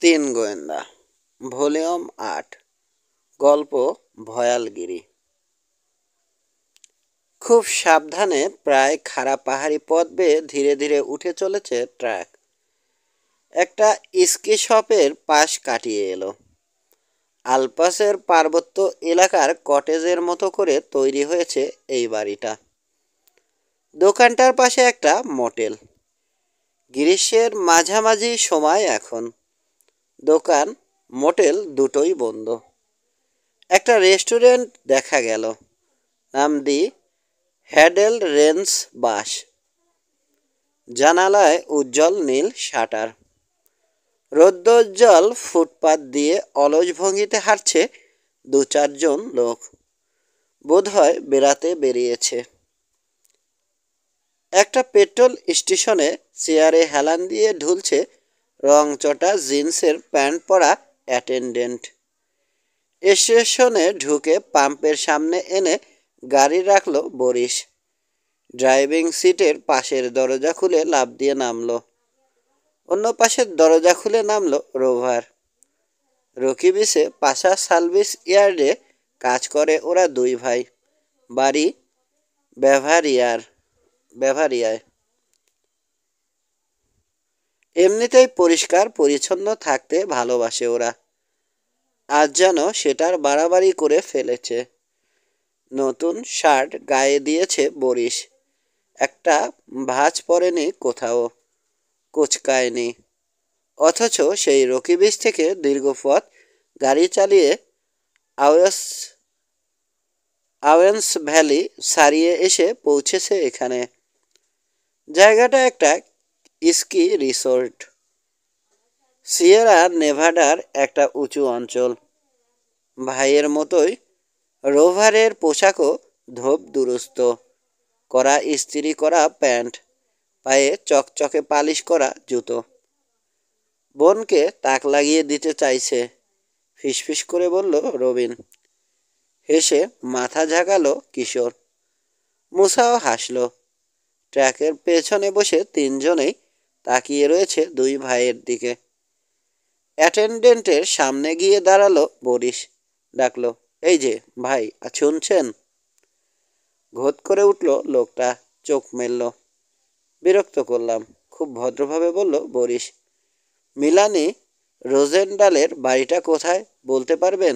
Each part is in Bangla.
তিন গোয়েন্দা, ভলিউম ৮। গল্প ভয়ালগিরি। খুব সাবধানে প্রায় খাড়া পাহাড়ি পথ বেয়ে ধীরে ধীরে উঠে চলেছে ট্রাক। একটা স্কি শপের পাশ কাটিয়ে এলো। আলপাসের পার্বত্য এলাকার কটেজের মতো করে তৈরি হয়েছে এই বাড়িটা। দোকানটার পাশে একটা মোটেল। গ্রীষ্মের মাঝামাঝি সময় এখন। দোকান মোটেল দুটোই বন্ধ। একটা রেস্টুরেন্ট দেখা গেল, নাম দি হ্যাডেল রেঞ্জ বাস। জানালায় উজ্জ্বল নীল শাটার। রৌদ্রোজ্জ্বল ফুটপাত দিয়ে অলস ভঙ্গিতে হাঁটছে দু চারজন লোক, বোধহয় বেড়াতে বেরিয়েছে। একটা পেট্রোল স্টেশনে চেয়ারে হেলান দিয়ে ঢুলছে রংচটা জিন্সের প্যান্ট পরা অ্যাটেন্ডেন্ট। স্টেশনে ঢুকে পাম্পের সামনে এনে গাড়ি রাখলো বরিশ। ড্রাইভিং সিটের পাশের দরজা খুলে লাফ দিয়ে নামলো। অন্য পাশের দরজা খুলে নামলো রোভার। রকি বিচে পাশা সার্ভিস ইয়ার্ডে কাজ করে ওরা দুই ভাই। বাড়ি ব্যাভারিয়ায়। এমনিতেই পরিষ্কার পরিচ্ছন্ন থাকতে ভালোবাসে ওরা। আজ যেন সেটার বাড়াবাড়ি করে ফেলেছে। নতুন শার্ট গায়ে দিয়েছে বরিশ। একটা ভাঁজ পরেনি কোথাও, কুচকায়নি। অথচ সেই রকি বিচ থেকে দীর্ঘ পথ গাড়ি চালিয়ে আওয়েন্স ভ্যালি ছাড়িয়ে এসে পৌঁছেছে এখানে। জায়গাটা একটা স্কি রিসোর্ট। সিয়েরা নেভাডার একটা উঁচু অঞ্চল। ভাইয়ের মতোই রোভারের পোশাকও ধোপ দুরস্ত, করা ইস্ত্রি করা প্যান্ট, পায়ে চকচকে পালিশ করা জুতো। বোনকে তাক লাগিয়ে দিতে চাইছে, ফিসফিস করে বলল রবিন। হেসে মাথা ঝাঁকালো কিশোর। মুসাও হাসল। ট্রাকের পেছনে বসে তিনজনেই তাকিয়ে রয়েছে দুই ভাইয়ের দিকে। অ্যাটেন্ডেন্টের সামনে গিয়ে দাঁড়ালো বরিশ। ডাকলো, এই যে ভাই, শুনছেন? ঘোত করে উঠল লোকটা, চোখ মেলল। বিরক্ত করলাম, খুব ভদ্রভাবে বলল বরিশ। মিলানি রোজেন্ডালের বাড়িটা কোথায় বলতে পারবেন?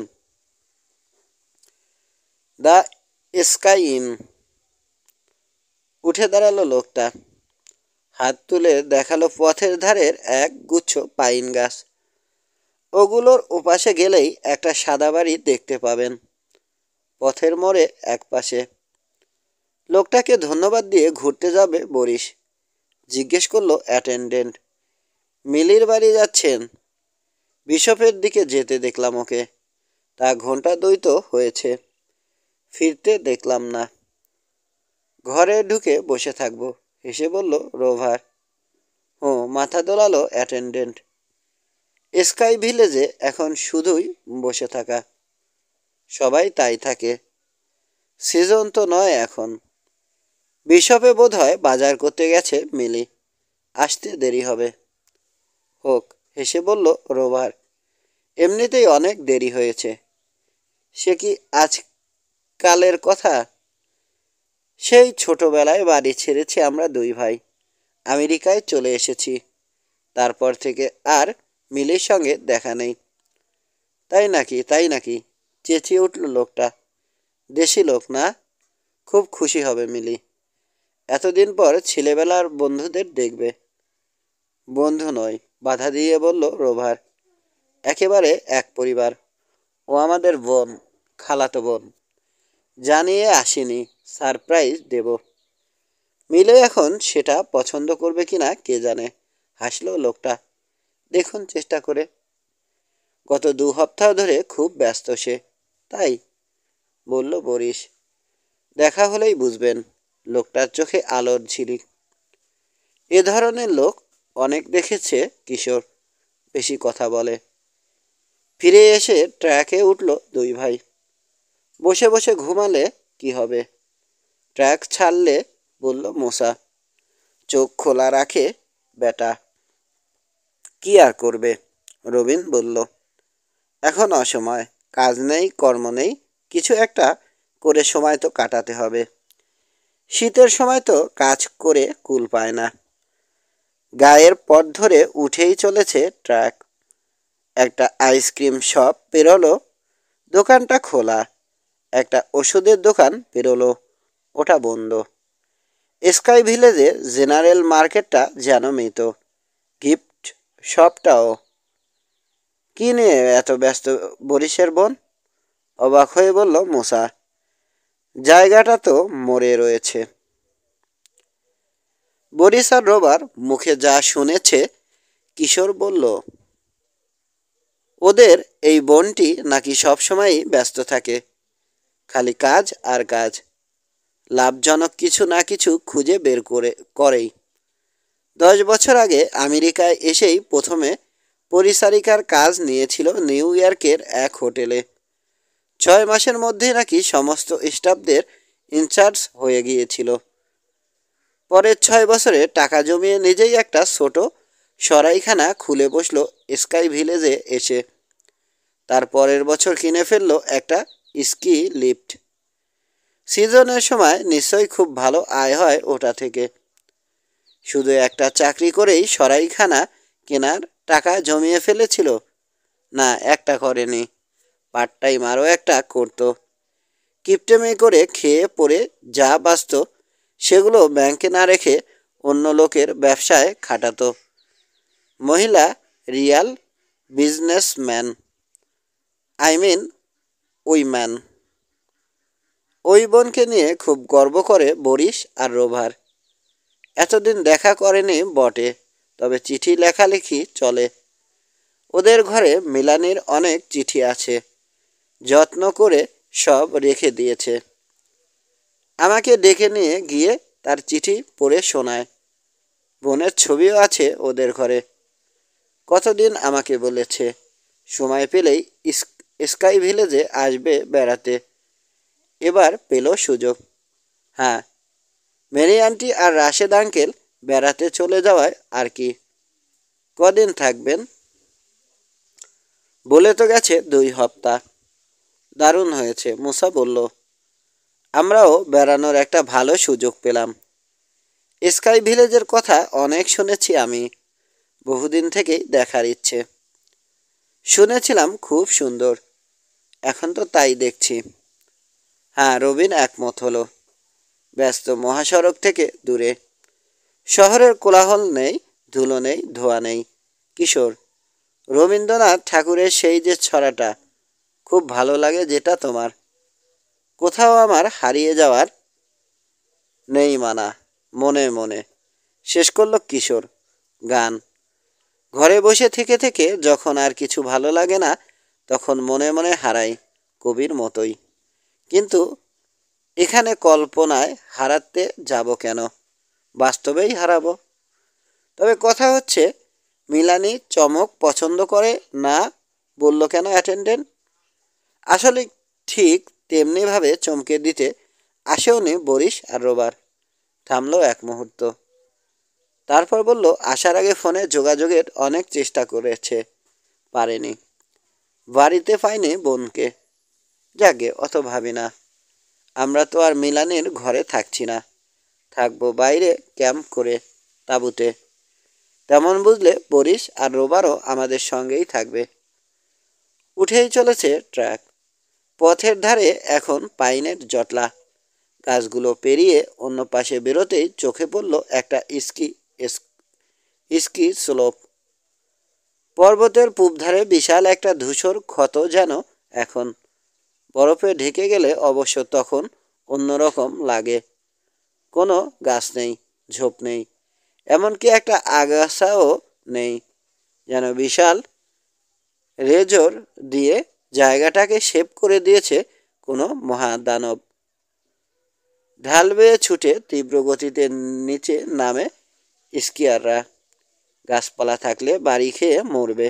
The sky in. উঠে দাঁড়ালো লোকটা, হাত তুলে দেখালো পথের ধারের এক গুচ্ছ পাইন গাছ। ওগুলোর ওপাশে গেলেই একটা সাদা বাড়ি দেখতে পাবেন, পথের মোড়ে এক পাশে। লোকটাকে ধন্যবাদ দিয়ে ঘুরতে যাবে বরিশ। জিজ্ঞেস করলো অ্যাটেন্ডেন্ট, মিলির বাড়ি যাচ্ছেন? বিশপের দিকে যেতে দেখলাম ওকে। তা ঘন্টা দুই তো হয়েছে, ফিরতে দেখলাম না। ঘরে ঢুকে বসে থাকবো, হেসে বলল রোভার। ও, মাথা দোলালো অ্যাটেন্ডেন্ট। স্কাই ভিলেজে এখন শুধুই বসে থাকা। সবাই তাই থাকে। সিজন তো নয় এখন। বিশপে বোধহয় বাজার করতে গেছে মিলি, আসতে দেরি হবে। হোক, হেসে বলল রোভার। এমনিতেই অনেক দেরি হয়েছে। সে কি আজকালের কথা? সেই ছোটবেলায় বাড়ি ছেড়েছি আমরা দুই ভাই, আমেরিকায় চলে এসেছি। তারপর থেকে আর মিলির সঙ্গে দেখা নেই। তাই নাকি, তাই নাকি, চেঁচিয়ে উঠল লোকটা। দেশি লোক না? খুব খুশি হবে মিলি। এতদিন পর ছেলেবেলার বন্ধুদের দেখবে। বন্ধু নয়, বাধা দিয়ে বলল রোভার। একেবারে এক পরিবার। ও আমাদের বোন, খালাতো বোন। জানিয়ে আসিনি, সারপ্রাইজ দেব। মিলে এখন সেটা পছন্দ করবে কিনা কে জানে। হাসলো লোকটা। দেখুন চেষ্টা করে। গত 2 সপ্তাহ ধরে খুব ব্যস্ত সে, তাই, বলল বরিশ। দেখা হলেই বুঝবেন। লোকটার চোখে আলোর ঝিলিক। এ ধরনের লোক অনেক দেখেছে কিশোর, বেশি কথা বলে। ফিরে এসে ট্র্যাকে উঠল দুই ভাই। বসে বসে ঘুমালে কি হবে? ট্র্যাক ছাড়লে, বলল মোসা। চোখ খোলা রাখে বেটা, কি আর করবে? রবিন বলল। এখন অসময়, কাজ নেই, কর্ম নেই, কিছু একটা করে সময় তো কাটাতে হবে। শীতের সময় তো কাজ করে কুল পায় না। গায়ের পথ ধরে উঠেই চলেছে ট্রাক। একটা আইসক্রিম শপ পেরোলো, দোকানটা খোলা। একটা ওষুধের দোকান পেরোলো, ওটা বন্ধ। স্কাই ভিলেজের জেনারেল মার্কেটটা যেন মৃত, গিফট শপটাও। কি নিয়ে এত ব্যস্ত বরিশের বোন? অবাক হয়ে বলল মুসা। জায়গাটা তো মরে রয়েছে। বরিস আর রোবার মুখে যা শুনেছে কিশোর বলল, ওদের এই বোনটি নাকি সবসময়ই ব্যস্ত থাকে, খালি কাজ আর কাজ, লাভজনক কিছু না কিছু খুঁজে বের করেই। 10 বছর আগে আমেরিকায় এসেই প্রথমে পরিচারিকার কাজ নিয়েছিল নিউ ইয়র্কের এক হোটেলে। 6 মাসের মধ্যেই নাকি সমস্ত স্টাফদের ইনচার্জ হয়ে গিয়েছিল। পরের 6 বছরে টাকা জমিয়ে নিজেই একটা ছোট সরাইখানা খুলে বসলো স্কাই ভিলেজে এসে। তার পরের বছর কিনে ফেললো একটা স্কি লিফট। সিজনের সময় নিশ্চয়ই খুব ভালো আয় হয় ওটা থেকে। শুধু একটা চাকরি করেই সরাইখানা কেনার টাকা জমিয়ে ফেলেছিল? না, একটা করেনি, পার্ট টাইম আরও একটা করতো। কিপটেমে করে খেয়ে পড়ে যা বাঁচত সেগুলো ব্যাংকে না রেখে অন্য লোকের ব্যবসায় খাটাতো। মহিলা real businessman, I mean woman. ওই বোনকে নিয়ে খুব গর্ব করে বরিশ আর রোভার। এতদিন দেখা করেনি বটে, তবে চিঠি লেখালেখি চলে। ওদের ঘরে মিলানির অনেক চিঠি আছে, যত্ন করে সব রেখে দিয়েছে। আমাকে ডেকে নিয়ে গিয়ে তার চিঠি পড়ে শোনায়। বোনের ছবিও আছে ওদের ঘরে। কতদিন আমাকে বলেছে সময় পেলেই স্কাই ভিলেজে আসবে বেড়াতে। এবার পেল সুযোগ। হ্যাঁ, মেরি আন্টি আর রাশেদ আঙ্কেল বেড়াতে চলে যাওয়ায় আর কি। কদিন থাকবেন? বলে তো গেছে 2 হপ্তাহ। দারুণ হয়েছে, মুসা বলল। আমরাও বেড়ানোর একটা ভালো সুযোগ পেলাম। স্কাই ভিলেজের কথা অনেক শুনেছি আমি, বহুদিন থেকেই দেখার ইচ্ছে। শুনেছিলাম খুব সুন্দর, এখন তো তাই দেখছি। হ্যাঁ, রবিন একমত হলো। ব্যস্ত মহাসড়ক থেকে দূরে, শহরের কোলাহল নেই, ধুলো নেই, ধোঁয়া নেই। কিশোর, রবীন্দ্রনাথ ঠাকুরের সেই যে ছড়াটা খুব ভালো লাগে, যেটা তোমার। কোথাও আমার হারিয়ে যাওয়ার নেই মানা, মনে মনে। শেষ করলো কিশোর গান। ঘরে বসে থেকে থেকে যখন আর কিছু ভালো লাগে না, তখন মনে মনে হারাই, কবির মতোই। কিন্তু এখানে কল্পনায় হারাতে যাব কেন, বাস্তবেই হারাবো। তবে কথা হচ্ছে, মিলানি চমক পছন্দ করে না বলল কেন অ্যাটেন্ডেন্ট? আসলে ঠিক তেমনিভাবে চমকে দিতে আসেওনি বরিশ আর রোবার। থামলো এক মুহূর্ত, তারপর বলল, আসার আগে ফোনে যোগাযোগের অনেক চেষ্টা করেছে, পারেনি। বাড়িতে পাইনি বোনকে। যাকে অত ভাবি না। আমরা তো আর মিলানের ঘরে থাকছি না, থাকবো বাইরে ক্যাম্প করে, তাঁবুতে। তেমন বুঝলে বরিশ আর রোবারও আমাদের সঙ্গেই থাকবে। উঠেই চলেছে ট্রাক। পথের ধারে এখন পাইনের জটলা। গাছগুলো পেরিয়ে অন্য পাশে বেরোতেই চোখে পড়ল একটা স্কি স্লোপ। পর্বতের পূবধারে বিশাল একটা ধূসর ক্ষত যেন এখন। বরফে ঢেকে গেলে অবশ্য তখন অন্যরকম লাগে। কোনো গাছ নেই, ঝোপ নেই, এমনকি একটা আগাছাও নেই। যেন বিশাল রেজর দিয়ে জায়গাটাকে শেপ করে দিয়েছে কোনো মহাদানব। ঢাল বেয়ে ছুটে তীব্র গতিতে নিচে নামে স্কিয়াররা। গাছপালা থাকলে বাড়ি খেয়ে মরবে,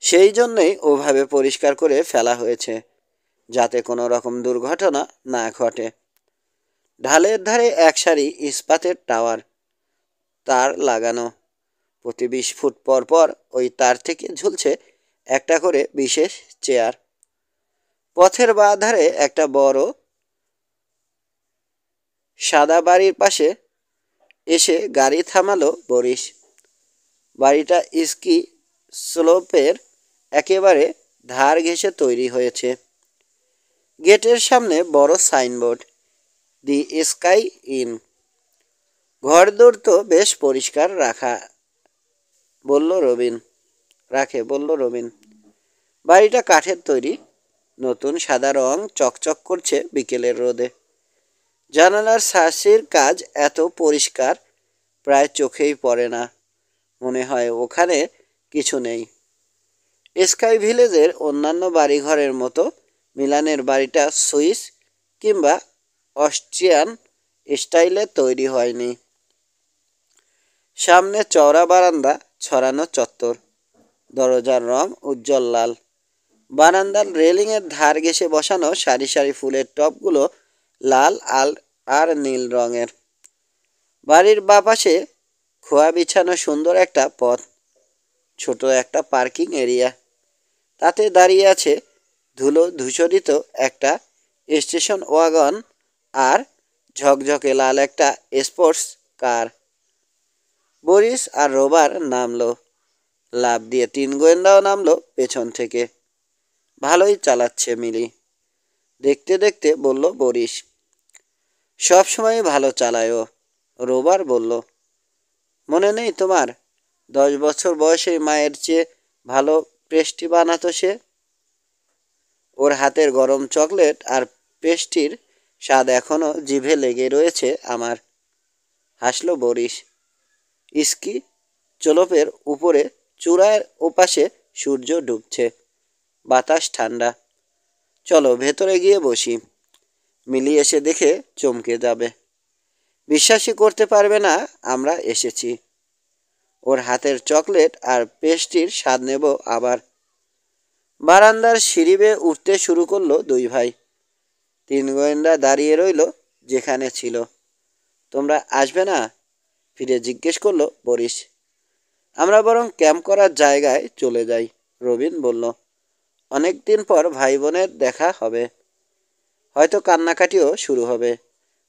সেই জন্যই ওভাবে পরিষ্কার করে ফেলা হয়েছে, যাতে কোনো রকম দুর্ঘটনা না ঘটে। ঢালের ধারে এক সারি ইস্পাতের টাওয়ার, তার লাগানো। প্রতি 20 ফুট পর পর ওই তার থেকে ঝুলছে একটা করে বিশেষ চেয়ার। পথের বাঁ ধারে একটা বড় সাদা বাড়ির পাশে এসে গাড়ি থামালো বরিশ। বাড়িটা স্কি স্লোপের একেবারে ধার ঘেঁষে তৈরি হয়েছে। গেটের সামনে বড় সাইনবোর্ড, দি স্কাই ইন। ঘরদোর তো বেশ পরিষ্কার বলল রবিন। বাড়িটা কাঠের তৈরি, নতুন সাদা রং চকচক করছে বিকেলের রোদে। জানালার শাসির কাজ এত পরিষ্কার প্রায় চোখেই পড়ে না, মনে হয় ওখানে কিছু নেই। স্কাই ভিলেজের অন্যান্য বাড়িঘরের মতো মিলানের বাড়িটা সুইস কিংবা অস্ট্রিয়ান স্টাইলে তৈরি হয়নি। সামনে চওড়া বারান্দা, ছড়ানো চত্বর, দরজার রং উজ্জ্বল লাল। বারান্দার রেলিংয়ের ধার ঘেঁষে বসানো সারি সারি ফুলের টবগুলো লাল আর নীল রঙের। বাড়ির বাপাশে খোয়া বিছানো সুন্দর একটা পথ, ছোট একটা পার্কিং এরিয়া। তাতে দাঁড়িয়ে আছে ধুলো ধূসরিত একটা স্টেশন ওয়াগন আর ঝকঝকে লাল একটা স্পোর্টস কার। বরিস আর রোবার নামলো, লাফ দিয়ে 3 গোয়েন্দাও নামলো পেছন থেকে। ভালোই চালাচ্ছে মিলি, দেখতে দেখতে বলল বরিস। সব সময় ভালো চালায় ও, রোবার বলল। মনে নেই তোমার, 10 বছর বয়সে মায়ের চেয়ে ভালো পেস্ট্রি বানাতো সে। ওর হাতের গরম চকলেট আর পেস্ট্রির স্বাদ এখনো জিভে লেগে রয়েছে আমার, হাসলো বরিস। স্কি চলপের উপরে চূড়ার ওপাশে সূর্য ডুবছে, বাতাস ঠান্ডা। চলো ভেতরে গিয়ে বসি, মিলি এসে দেখে চমকে যাবে, বিশ্বাসই করতে পারবে না আমরা এসেছি। ওর হাতের চকলেট আর পেস্ট্রির স্বাদ নেব আবার। বারান্দার সিঁড়ি বেয়ে উঠতে শুরু করলো 2 ভাই। 3 গোয়েন্দা দাঁড়িয়ে রইল যেখানে ছিল। তোমরা আসবে না? ফিরে জিজ্ঞেস করলো বরিস। আমরা বরং ক্যাম্প করার জায়গায় চলে যাই, রবিন বলল। অনেক দিন পর ভাই বোনের দেখা হবে, হয়তো কান্নাকাটিও শুরু হবে।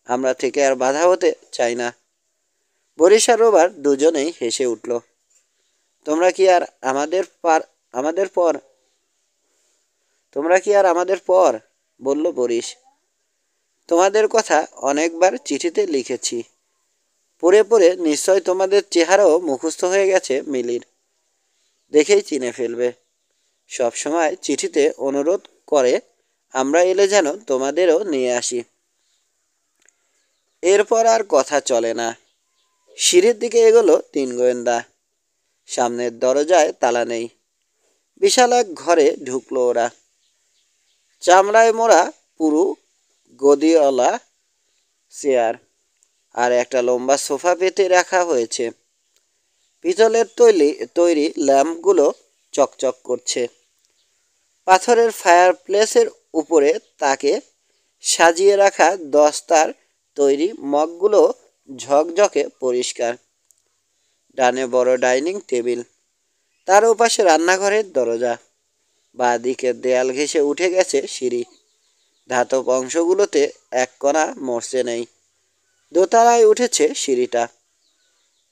আমরা থেকে আর বাধা হতে চাই না। বরিস আর রোবার দুজনেই হেসে উঠল। তোমরা কি আর আমাদের পর, বলল বরিস। তোমাদের কথা অনেকবার চিঠিতে লিখেছি, পড়ে পড়ে নিশ্চয় তোমাদের চেহারাও মুখস্থ হয়ে গেছে মিলির, দেখেই চিনে ফেলবে। সব সময় চিঠিতে অনুরোধ করে আমরা এলে যেন তোমাদেরও নিয়ে আসি। এরপর আর কথা চলে না। সিঁড়ির দিকে এগোলো 3 গোয়েন্দা। সামনের দরজায় তালা নেই। বিশাল এক ঘরে ঢুকলো ওরা। চামড়ায় মোড়া পুরু গদিওয়ালা চেয়ার আর একটা লম্বা সোফা পেতে রাখা হয়েছে। পিতলের তৈরি ল্যাম্পগুলো চকচক করছে। পাথরের ফায়ারপ্লেসের উপরে তাকে সাজিয়ে রাখা দস্তার তৈরি মগগুলো ঝকঝকে পরিষ্কার। ডানে বড় ডাইনিং টেবিল, তার ওপাশে রান্নাঘরের দরজা। বাঁ দিকের দেয়াল ঘেঁষে উঠে গেছে সিঁড়ি, ধাতব অংশগুলোতে এক কণা মরচে নেই। দোতলায় উঠেছে সিঁড়িটা।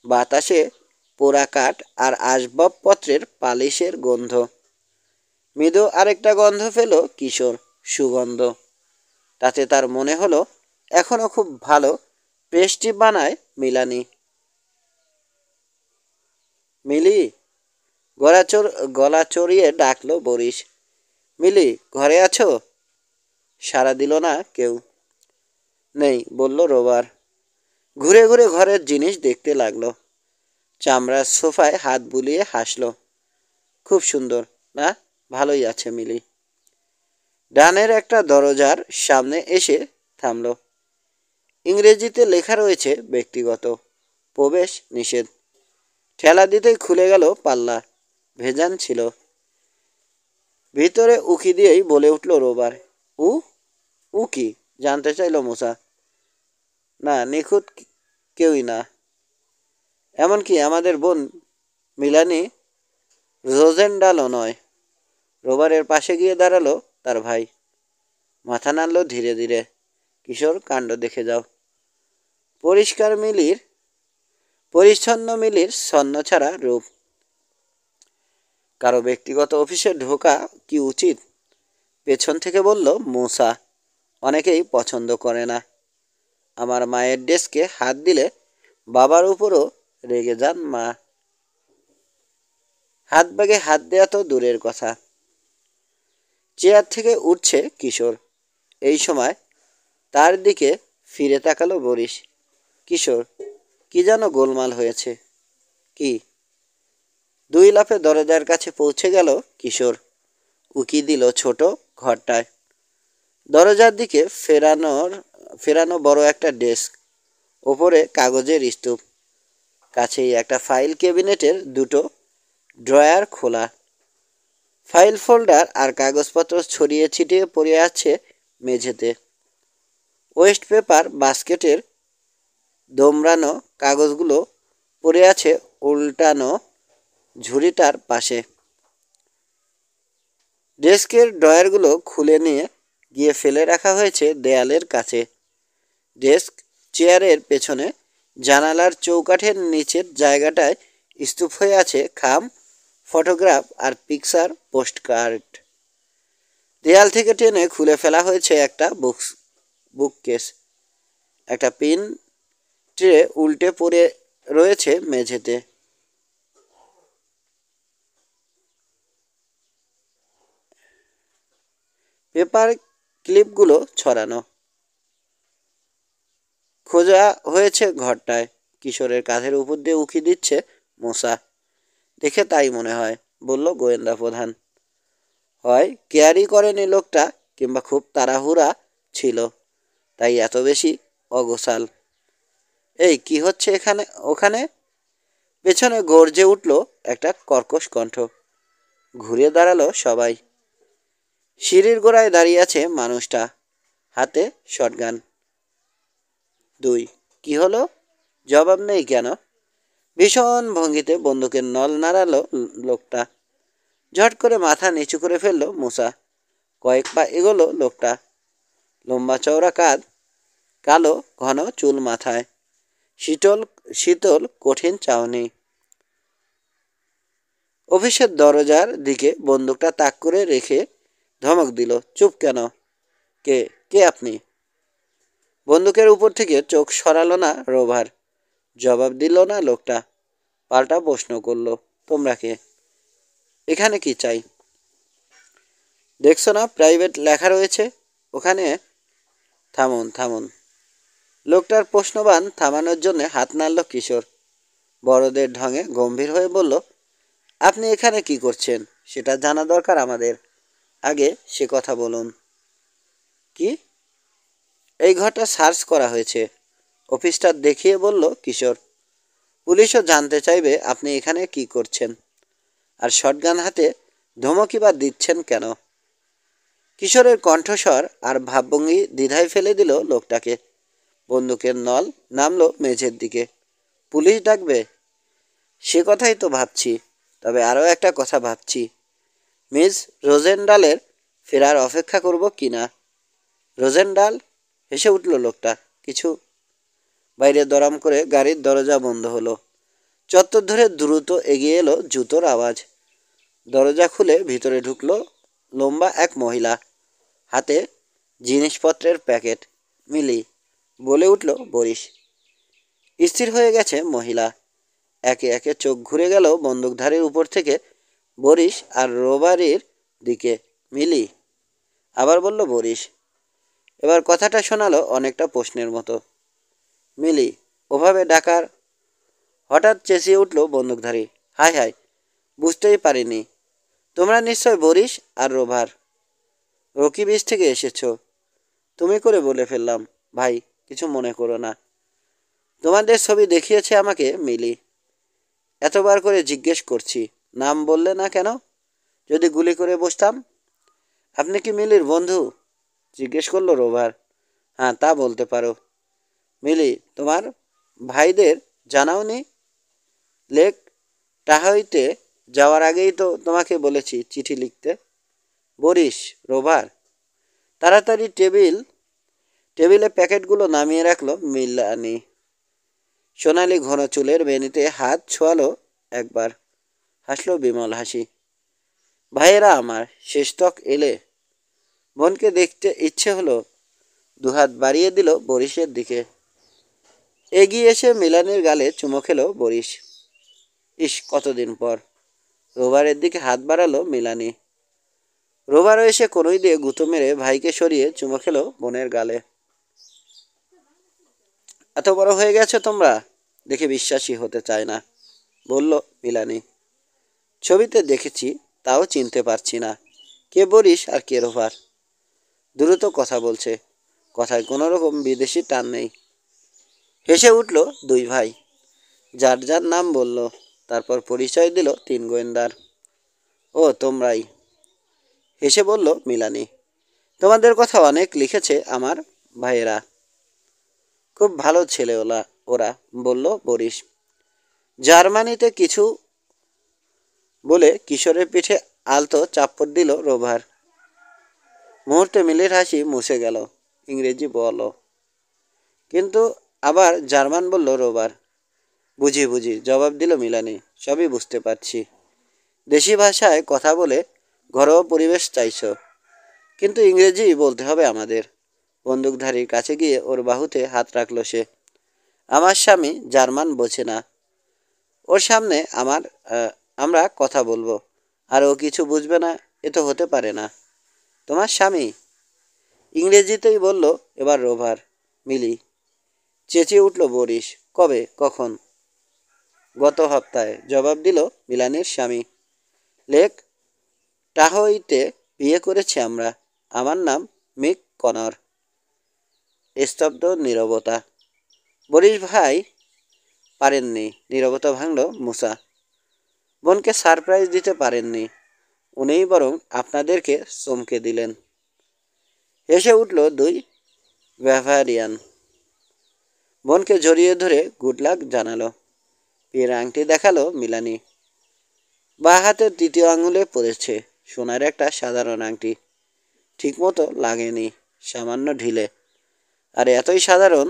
বাতাসে পোড়া কাঠ আর আসবাবপত্রের পালিশের গন্ধ। মৃদু আরেকটা গন্ধ পেল কিশোর, সুগন্ধ। তাতে তার মনে হলো এখনো খুব ভালো পেস্ট্রি বানায় মিলি। গলা চড়িয়ে ডাকলো বরিস। মিলি, ঘরে আছো? সাড়া দিল না কেউ। নেই, বলল রোবার। ঘুরে ঘুরে ঘরের জিনিস দেখতে লাগলো। চামড়ার সোফায় হাত বুলিয়ে হাসলো। খুব সুন্দর না? ভালোই আছে মিলি। ডানের একটা দরজার সামনে এসে থামলো। ইংরেজিতে লেখা রয়েছে ব্যক্তিগত, প্রবেশ নিষেধ। ঠেলা দিতেই খুলে গেল পাল্লা, ভেজান ছিল। ভিতরে উকি দিয়েই বলে উঠল রোবার। উ উ কি? জানতে চাইল মুসা। না, নিখুঁত কেউই না। এমনকি আমাদের বোন মিলানি রোজেন্ডালও নয়। রোভারের পাশে গিয়ে দাঁড়ালো তার ভাই। মাথা নাড়ল ধীরে ধীরে। কিশোর, কাণ্ড দেখে যাও। পরিষ্কার মিলির পরিচ্ছন্ন মিলির ছন্নছাড়া রূপ। কারো ব্যক্তিগত অফিসে ঢোকা কি উচিত? পেছন থেকে বলল মূসা, অনেকেই পছন্দ করে না। আমার মায়ের ডেস্কে হাত দিলে বাবার উপরও রেগে যান মা। হাত ব্যাগে হাত দেয়া তো দূরের কথা। চেয়ার থেকে উঠছে কিশোর। এই সময় তার দিকে ফিরে তাকালো বরিশ। কিশোর, কি যেন গোলমাল হয়েছে। কি? দুই লাফে দরজার কাছে পৌঁছে গেল কিশোর। উকি দিল ছোট ঘরটায়। দরজার দিকে ফেরানো বড় একটা ডেস্ক, ওপরে কাগজের স্তূপ, কাছেই একটা ফাইল ক্যাবিনেটের দুটো ড্রয়ার খোলা। ফাইল ফোল্ডার আর কাগজপত্র ছড়িয়ে ছিটিয়ে পড়ে আছে মেঝেতে। ওয়েস্ট পেপার বাস্কেটের দোমড়ানো কাগজগুলো পড়ে আছে উল্টানো ঝুড়িটার পাশে। ডেস্কের ড্রয়ারগুলো খুলে নিয়ে গিয়ে ফেলে রাখা হয়েছে দেয়ালের কাছে। ডেস্ক চেয়ারের পেছনে জানালার চৌকাঠের নিচের জায়গাটায় স্তূপ হয়ে আছে খাম, ফটোগ্রাফ আর পিকচার পোস্টকার্ড। দেয়াল থেকে টেনে খুলে ফেলা হয়েছে একটা বুককেস। একটা পিন ট্রে উল্টে পড়ে রয়েছে মেঝেতে। পেপার ক্লিপগুলো ছড়ানো। খোঁজা হয়েছে ঘরটায়। কিশোরের কাঁধের উপর দিয়ে উঁকি দিচ্ছে মশা। দেখে তাই মনে হয়, বলল গোয়েন্দা প্রধান। হয় কেয়ারই করেনি লোকটা, কিংবা খুব তাড়াহুড়া ছিল, তাই এত বেশি অগোছাল। এই কি হচ্ছে এখানে ওখানে? পেছনে গর্জে উঠল একটা কর্কশ কণ্ঠ। ঘুরে দাঁড়ালো সবাই। সিঁড়ির গোড়ায় দাঁড়িয়ে আছে মানুষটা, হাতে শটগান। দুই, কি হলো? জবাব নেই কেন? ভীষণ ভঙ্গিতে বন্দুকের নল নাড়ালো লোকটা। ঝট করে মাথা নিচু করে ফেললো মূসা। কয়েক পা এগোলো লোকটা। লম্বা চওড়া কাঁধ, কালো ঘন চুল মাথায়, শীতল শীতল কঠিন চাউনি। অফিসের দরজার দিকে বন্দুকটা তাক করে রেখে ধমক দিল, চুপ কেন? কে কে আপনি? বন্দুকের উপর থেকে চোখ সরালো না রোভার। জবাব দিল না লোকটা। পাল্টা প্রশ্ন করলো, তোমরা কে? এখানে কি চাই? দেখছো না প্রাইভেট লেখা রয়েছে ওখানে? থামুন থামুন। লোকটার প্রশ্নবাণ থামানোর জন্য হাত নাড়ল কিশোর। বড়দের ঢঙে গম্ভীর হয়ে বলল, আপনি এখানে কি করছেন সেটা জানা দরকার আমাদের। আগে সে কথা বলুন। কি? এই ঘরটা সার্চ করা হয়েছে, অফিসটা দেখিয়ে বলল কিশোর। পুলিশও জানতে চাইবে আপনি এখানে কি করছেন, আর শটগান হাতে ধমকি বা দিচ্ছেন কেন? কিশোরের কণ্ঠস্বর আর ভাবভঙ্গি দ্বিধায় ফেলে দিল লোকটাকে। বন্দুকের নল নামলো মেঝের দিকে। পুলিশ ডাকবে? সে কথাই তো ভাবছি। তবে আরও একটা কথা ভাবছি, মিস রোজেন্ডালের ফেরার অপেক্ষা করব কি না। রোজেন্ডাল? হেসে উঠল লোকটা। কিছু। বাইরে দরাম করে গাড়ির দরজা বন্ধ হলো। চত্বর ধরে দ্রুত এগিয়ে এলো জুতোর আওয়াজ। দরজা খুলে ভিতরে ঢুকলো লম্বা এক মহিলা, হাতে জিনিসপত্রের প্যাকেট। মিলি, বলে উঠল বরিশ। স্থির হয়ে গেছে মহিলা। একে একে চোখ ঘুরে গেল বন্দুকধারীর উপর থেকে বরিশ আর রোবারির দিকে। মিলি, আবার বলল বরিশ। এবার কথাটা শোনালো অনেকটা প্রশ্নের মতো। মিলি, ওভাবে ডাকার? হঠাৎ চেঁচিয়ে উঠল বন্দুকধারী। হায় হায়, বুঝতেই পারিনি। তোমরা নিশ্চয় বরিশ আর রোভার। রকি বিচ থেকে এসেছ। তুমি করে বলে ফেললাম ভাই, কিছু মনে করো না। তোমাদের ছবি দেখিয়েছে আমাকে মিলি। এতবার করে জিজ্ঞেস করছি, নাম বললে না কেন? যদি গুলি করে বসতাম। আপনি কি মিলির বন্ধু? জিজ্ঞেস করলো রোভার। হ্যাঁ, তা বলতে পারো। মিলি, তোমার ভাইদের জানাওনি? লেক টাহাইতে যাওয়ার আগেই তো তোমাকে বলেছি চিঠি লিখতে। Boris, rover. তাড়াতাড়ি টেবিলে প্যাকেটগুলো নামিয়ে রাখলো মিলানি। সোনালি ঘন চুলের বেনিতে হাত ছোঁয়ালো একবার, হাসলো বিমল হাসি। ভাইয়েরা আমার, শেষতক এলে। বোনকে দেখতে ইচ্ছে হলো, দুহাত বাড়িয়ে দিল বরিসের দিকে। এগিয়ে এসে মিলানির গালে চুমো খেলো বরিস। ইস, কতদিন পর। রোভারের দিকে হাত বাড়ালো মিলানি। রোভারও এসে কনুই দিয়ে গুঁতো মেরে ভাইকে সরিয়ে চুমো খেলো বোনের গালে। এত বড় হয়ে গেছো তোমরা, দেখে বিশ্বাসই হতে চায় না, বলল মিলানি। ছবিতে দেখেছি, তাও চিনতে পারছি না কে বরিস আর কে রোভার। দ্রুত কথা বলছে, কথায় কোনো রকম বিদেশি টান নেই। হেসে উঠল দুই ভাই, যার যার নাম বলল, তারপর পরিচয় দিল তিন গোয়েন্দার। ও তোমরাই, হেসে বলল মিলানি। তোমাদের কথা অনেক লিখেছে আমার ভাইয়েরা। খুব ভালো ছেলে ওরা, বলল বরিস। জার্মানিতে কিছু বলে কিশোরের পিঠে আলতো চাপ্পড় দিল রোভার। মুহূর্তে মিলির হাসি মুছে গেল। ইংরেজি বলো, কিন্তু আবার জার্মান বলল রোভার। বুঝি বুঝি, জবাব দিল মিলানি। সবই বুঝতে পারছি। দেশি ভাষায় কথা বলে ঘরোয়া পরিবেশ চাইছো, কিন্তু ইংরেজি বলতে হবে আমাদের। বন্দুকধারীর কাছে গিয়ে ওর বাহুতে হাত রাখল সে। আমার স্বামী জার্মান বোঝে না, ওর সামনে আমরা কথা বলবো, আর ও কিছু বুঝবে না, এ তো হতে পারে না। তোমার স্বামী, ইংরেজিতেই বলল এবার রোভার। মিলি, চেঁচিয়ে উঠল বরিস। কবে, কখন? গত সপ্তাহে, জবাব দিল মিলানির স্বামী। লেক টাহইতে বিয়ে করেছি আমরা। আমার নাম মিক কনর। স্তব্ধ নীরবতা। বরিস ভাই পারেননি, নীরবতা ভাঙল মুসা। বোনকে সারপ্রাইজ দিতে পারেননি, উনিই বরং আপনাদেরকে চমকে দিলেন। হেসে উঠল দুই ব্যাভারিয়ান। বোনকে জড়িয়ে ধরে গুড লাক জানালো। বিয়ের আংটি দেখালো মিলানি। বাঁ হাতের তৃতীয় আঙুলে পড়েছে সোনার একটা সাধারণ আংটি। ঠিকমতো লাগেনি, সামান্য ঢিলে। আর এতই সাধারণ,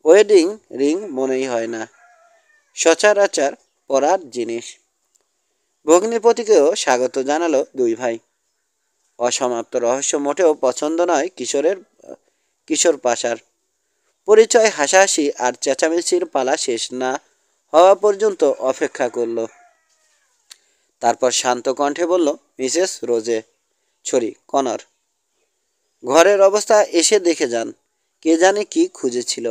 ওয়েডিং রিং মনেই হয় না, সচরাচর পরার জিনিস। ভগ্নিপতিকেও স্বাগত জানালো দুই ভাই। অসমাপ্ত রহস্য মোটেও পছন্দ নয় কিশোর পাশার। পরিচয়, হাসাহাসি আর চেঁচামেচির পালা শেষ না হওয়া পর্যন্ত অপেক্ষা করল। তারপর শান্ত কণ্ঠে বলল, মিসেস রোজে, কনর, ঘরের অবস্থা এসে দেখে যান। কে জানে কি খুঁজেছিল,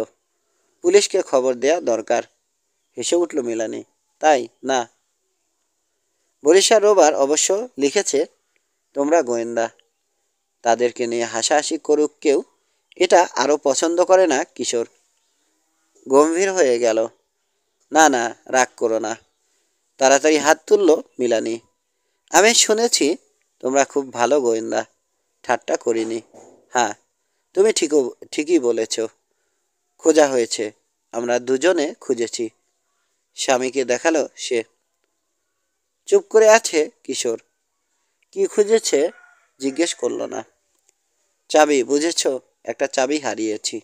পুলিশকে খবর দেয়া দরকার। হেসে উঠল মিলানি। তাই না? বরিশার রোবার অবশ্য লিখেছে তোমরা গোয়েন্দা। তাদেরকে নিয়ে হাসাহাসি করুক কেউ, এটা আরও পছন্দ করে না কিশোর। গম্ভীর হয়ে গেল। না না, রাগ করো না। তাড়াতাড়ি হাত তুলল মিলানি। আমি শুনেছি তোমরা খুব ভালো গোয়েন্দা। ঠাট্টা করিনি। হ্যাঁ, তুমি ঠিকই বলেছ। খোঁজা হয়েছে, আমরা দুজনে খুঁজেছি। স্বামীকে দেখালো সে। চুপ করে আছে কিশোর। কি খুঁজেছে জিজ্ঞেস করল না। চাবি, বুঝেছ, একটা চাবি হারিয়েছি।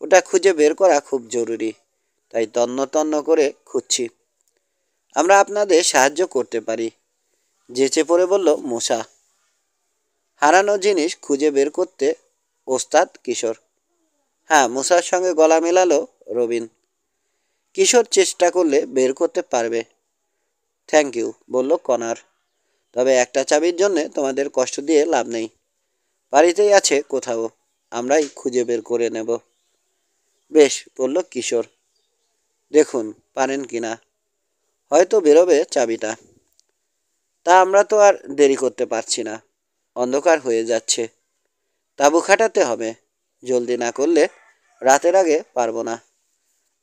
ওটা খুঁজে বের করা খুব জরুরি, তাই তন্ন তন্ন করে খুঁজছি। আমরা আপনাদের সাহায্য করতে পারি, যেচে পড়ে বলল মূসা। হারানো জিনিস খুঁজে বের করতে ওস্তাদ কিশোর। হ্যাঁ, মূসার সঙ্গে গলা মেলালো রবিন। কিশোর চেষ্টা করলে বের করতে পারবে। থ্যাংক ইউ, বলল কনার। তবে একটা চাবির জন্যে তোমাদের কষ্ট দিয়ে লাভ নেই। বাড়িতেই আছে কোথাও, আমরাই খুঁজে বের করে নেব। বেশ, বলল কিশোর। দেখুন পারেন কি না, হয়তো বেরোবে চাবিটা। তা আমরা তো আর দেরি করতে পারছি না, অন্ধকার হয়ে যাচ্ছে। তাঁবু খাটাতে হবে, জলদি না করলে রাতের আগে পারবো না।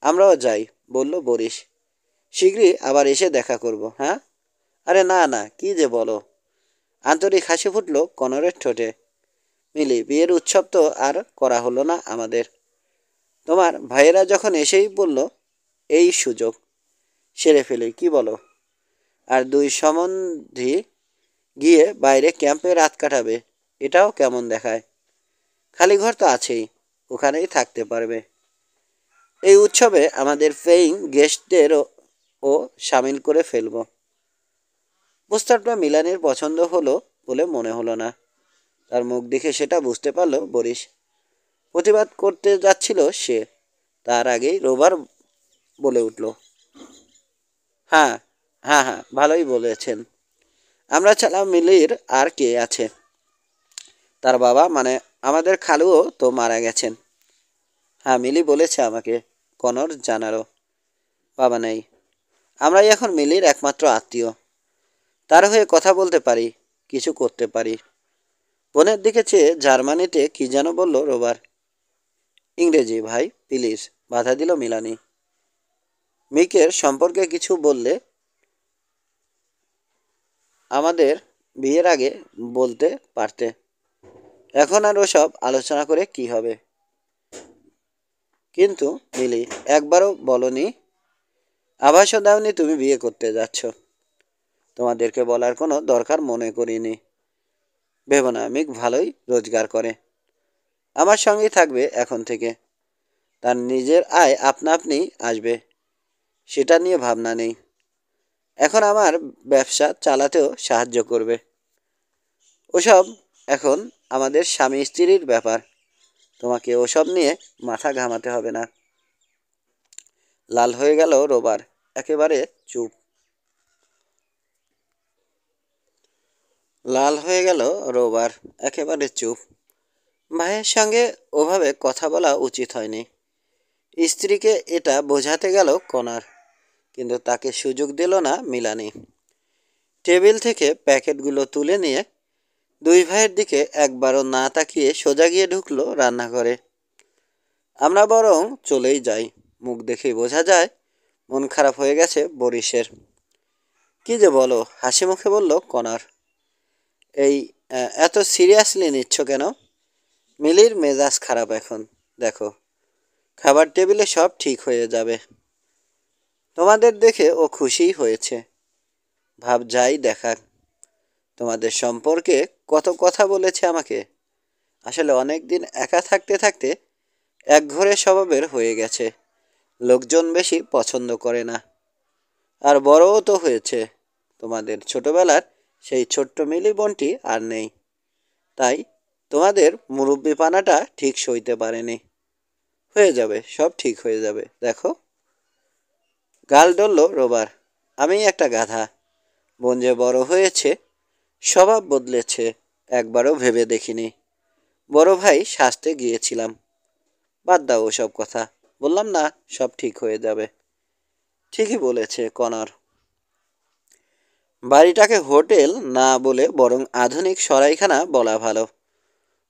আমরাও যাই, বলল বরিস। শীঘ্রই আবার এসে দেখা করব। হ্যাঁ? আরে না না, কি যে বলো। আন্তরিক হাসি ফুটল কনরের ঠোঁটে। মিলি, বিয়ের উৎসব তো আর করা হলো না আমাদের। তোমার ভাইয়েরা যখন এসেই বলল, এই সুযোগ সেরে ফেলি, কি বলো? আর দুই সম্বন্ধী গিয়ে বাইরে ক্যাম্পে রাত কাটাবে, এটাও কেমন দেখায়। খালি ঘর তো আছেই, ওখানেই থাকতে পারবে। এই উৎসবে আমাদের পেইং গেস্টদেরও ও সামিল করে ফেলব। প্রস্তাবটা মিলানের পছন্দ হলো বলে মনে হলো না। তার মুখ দেখে সেটা বুঝতে পারল বরিস। প্রতিবাদ করতে যাচ্ছিল সে, তার আগেই রোবার বলে উঠল, হ্যাঁ হ্যাঁ হ্যাঁ, ভালোই বলেছেন। আমরা ছাড়া মিলির আর কে আছে? তার বাবা মানে আমাদের খালুও তো মারা গেছেন। হ্যাঁ, মিলি বলেছে আমাকে। কনর জানালো, বাবা নেই। আমরাই এখন মিলির একমাত্র আত্মীয়। তার হয়ে কথা বলতে পারি, কিছু করতে পারি। বোনের দিকে চেয়ে জার্মানিতে কি যেন বলল রোবার। ইংরেজি ভাই, প্লিজ, বাধা দিল মিলানি। মিকের সম্পর্কে কিছু বললে আমাদের বিয়ের আগে বলতে পারতে। এখন আর ওসব আলোচনা করে কি হবে? কিন্তু মিলি, একবারও বলনি, আভাসও দাওনি তুমি বিয়ে করতে যাচ্ছ। তোমাদেরকে বলার কোনো দরকার মনে করিনি। ভেবো না, মিক ভালোই রোজগার করে, আমার সঙ্গেই থাকবে এখন থেকে। তার নিজের আয় আপনা আপনি আসবে, সেটা নিয়ে ভাবনা নেই। এখন আমার ব্যবসা চালাতেও সাহায্য করবে। ওসব এখন আমাদের স্বামী স্ত্রীর ব্যাপার, তোমাকে ওসব নিয়ে মাথা ঘামাতে হবে না। লাল হয়ে গেল রোবার, একেবারে চুপ। লাল হয়ে গেল রোবার, একেবারে চুপ। ভাইয়ের সঙ্গে ওভাবে কথা বলা উচিত হয়নি। স্ত্রীকে এটা বোঝাতে গেল কনার, কিন্তু তাকে সুযোগ দিল না মিলানি। টেবিল থেকে প্যাকেটগুলো তুলে নিয়ে দুই ভাইয়ের দিকে একবারও না তাকিয়ে সোজা গিয়ে ঢুকলো রান্নাঘরে। আমরা বরং চলেই যাই, মুখ দেখেই বোঝা যায় মন খারাপ হয়ে গেছে বরিশের। কি যে বলো, হাসি মুখে বলল কনার। এই এত সিরিয়াসলি নিচ্ছ কেন? মিলির মেজাজ খারাপ এখন, দেখো। খাবার টেবিলে সব ঠিক হয়ে যাবে। তোমাদের দেখে ও খুশিই হয়েছে। ভাব যাই দেখাক। তোমাদের সম্পর্কে কত কথা বলেছে আমাকে। আসলে অনেক দিন একা থাকতে থাকতে একঘরে স্বভাবের হয়ে গেছে। লোকজন বেশি পছন্দ করে না। আর বড়ও তো হয়েছে। তোমাদের ছোটবেলার সেই ছোট্ট মিলি বোনটি আর নেই। তাই তোমাদের মুরব্বিপানাটা ঠিক সইতে পারেনি। হয়ে যাবে, সব ঠিক হয়ে যাবে, দেখো। গাল ডলল রোবার। আমি একটা গাধা। বোন যে বড় হয়েছে, স্বভাব বদলেছে, একবারও ভেবে দেখিনি। বড় ভাই সাজতে গিয়েছিলাম। বাদ দাও ওসব কথা, বললাম না সব ঠিক হয়ে যাবে। ঠিকই বলেছে কনর। বাড়িটাকে হোটেল না বলে বরং আধুনিক সরাইখানা বলা ভালো।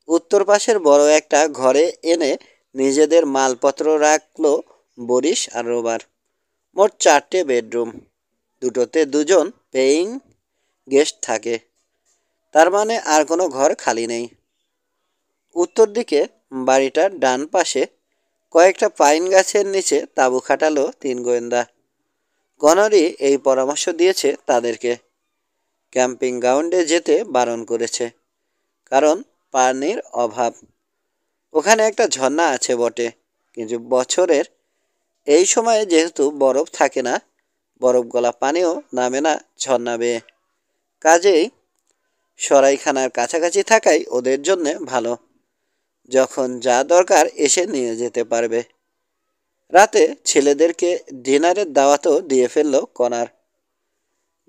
উত্তর পাশের বড় একটা ঘরে এনে নিজেদের মালপত্র রাখলো বরিশ আর রোবার। মোট 4টে বেডরুম, দুটোতে দুজন পেইং গেস্ট থাকে। তার মানে আর কোনো ঘর খালি নেই। উত্তর দিকে বাড়িটার ডান পাশে কয়েকটা পাইন গাছের নিচে তাঁবু খাটালো 3 গোয়েন্দা। কনরই এই পরামর্শ দিয়েছে তাদেরকে। ক্যাম্পিং গ্রাউন্ডে যেতে বারণ করেছে, কারণ পানির অভাব। ওখানে একটা ঝর্ণা আছে বটে, কিন্তু বছরের এই সময়ে যেহেতু বরফ থাকে না, বরফ গলা পানিও নামে না ঝর্ণা বেয়ে। কাজেই সরাইখানার কাছাকাছি থাকাই ওদের জন্যে ভালো। যখন যা দরকার এসে নিয়ে যেতে পারবে। রাতে ছেলেদেরকে ডিনারের দাওয়াতও দিয়ে ফেলল কনার।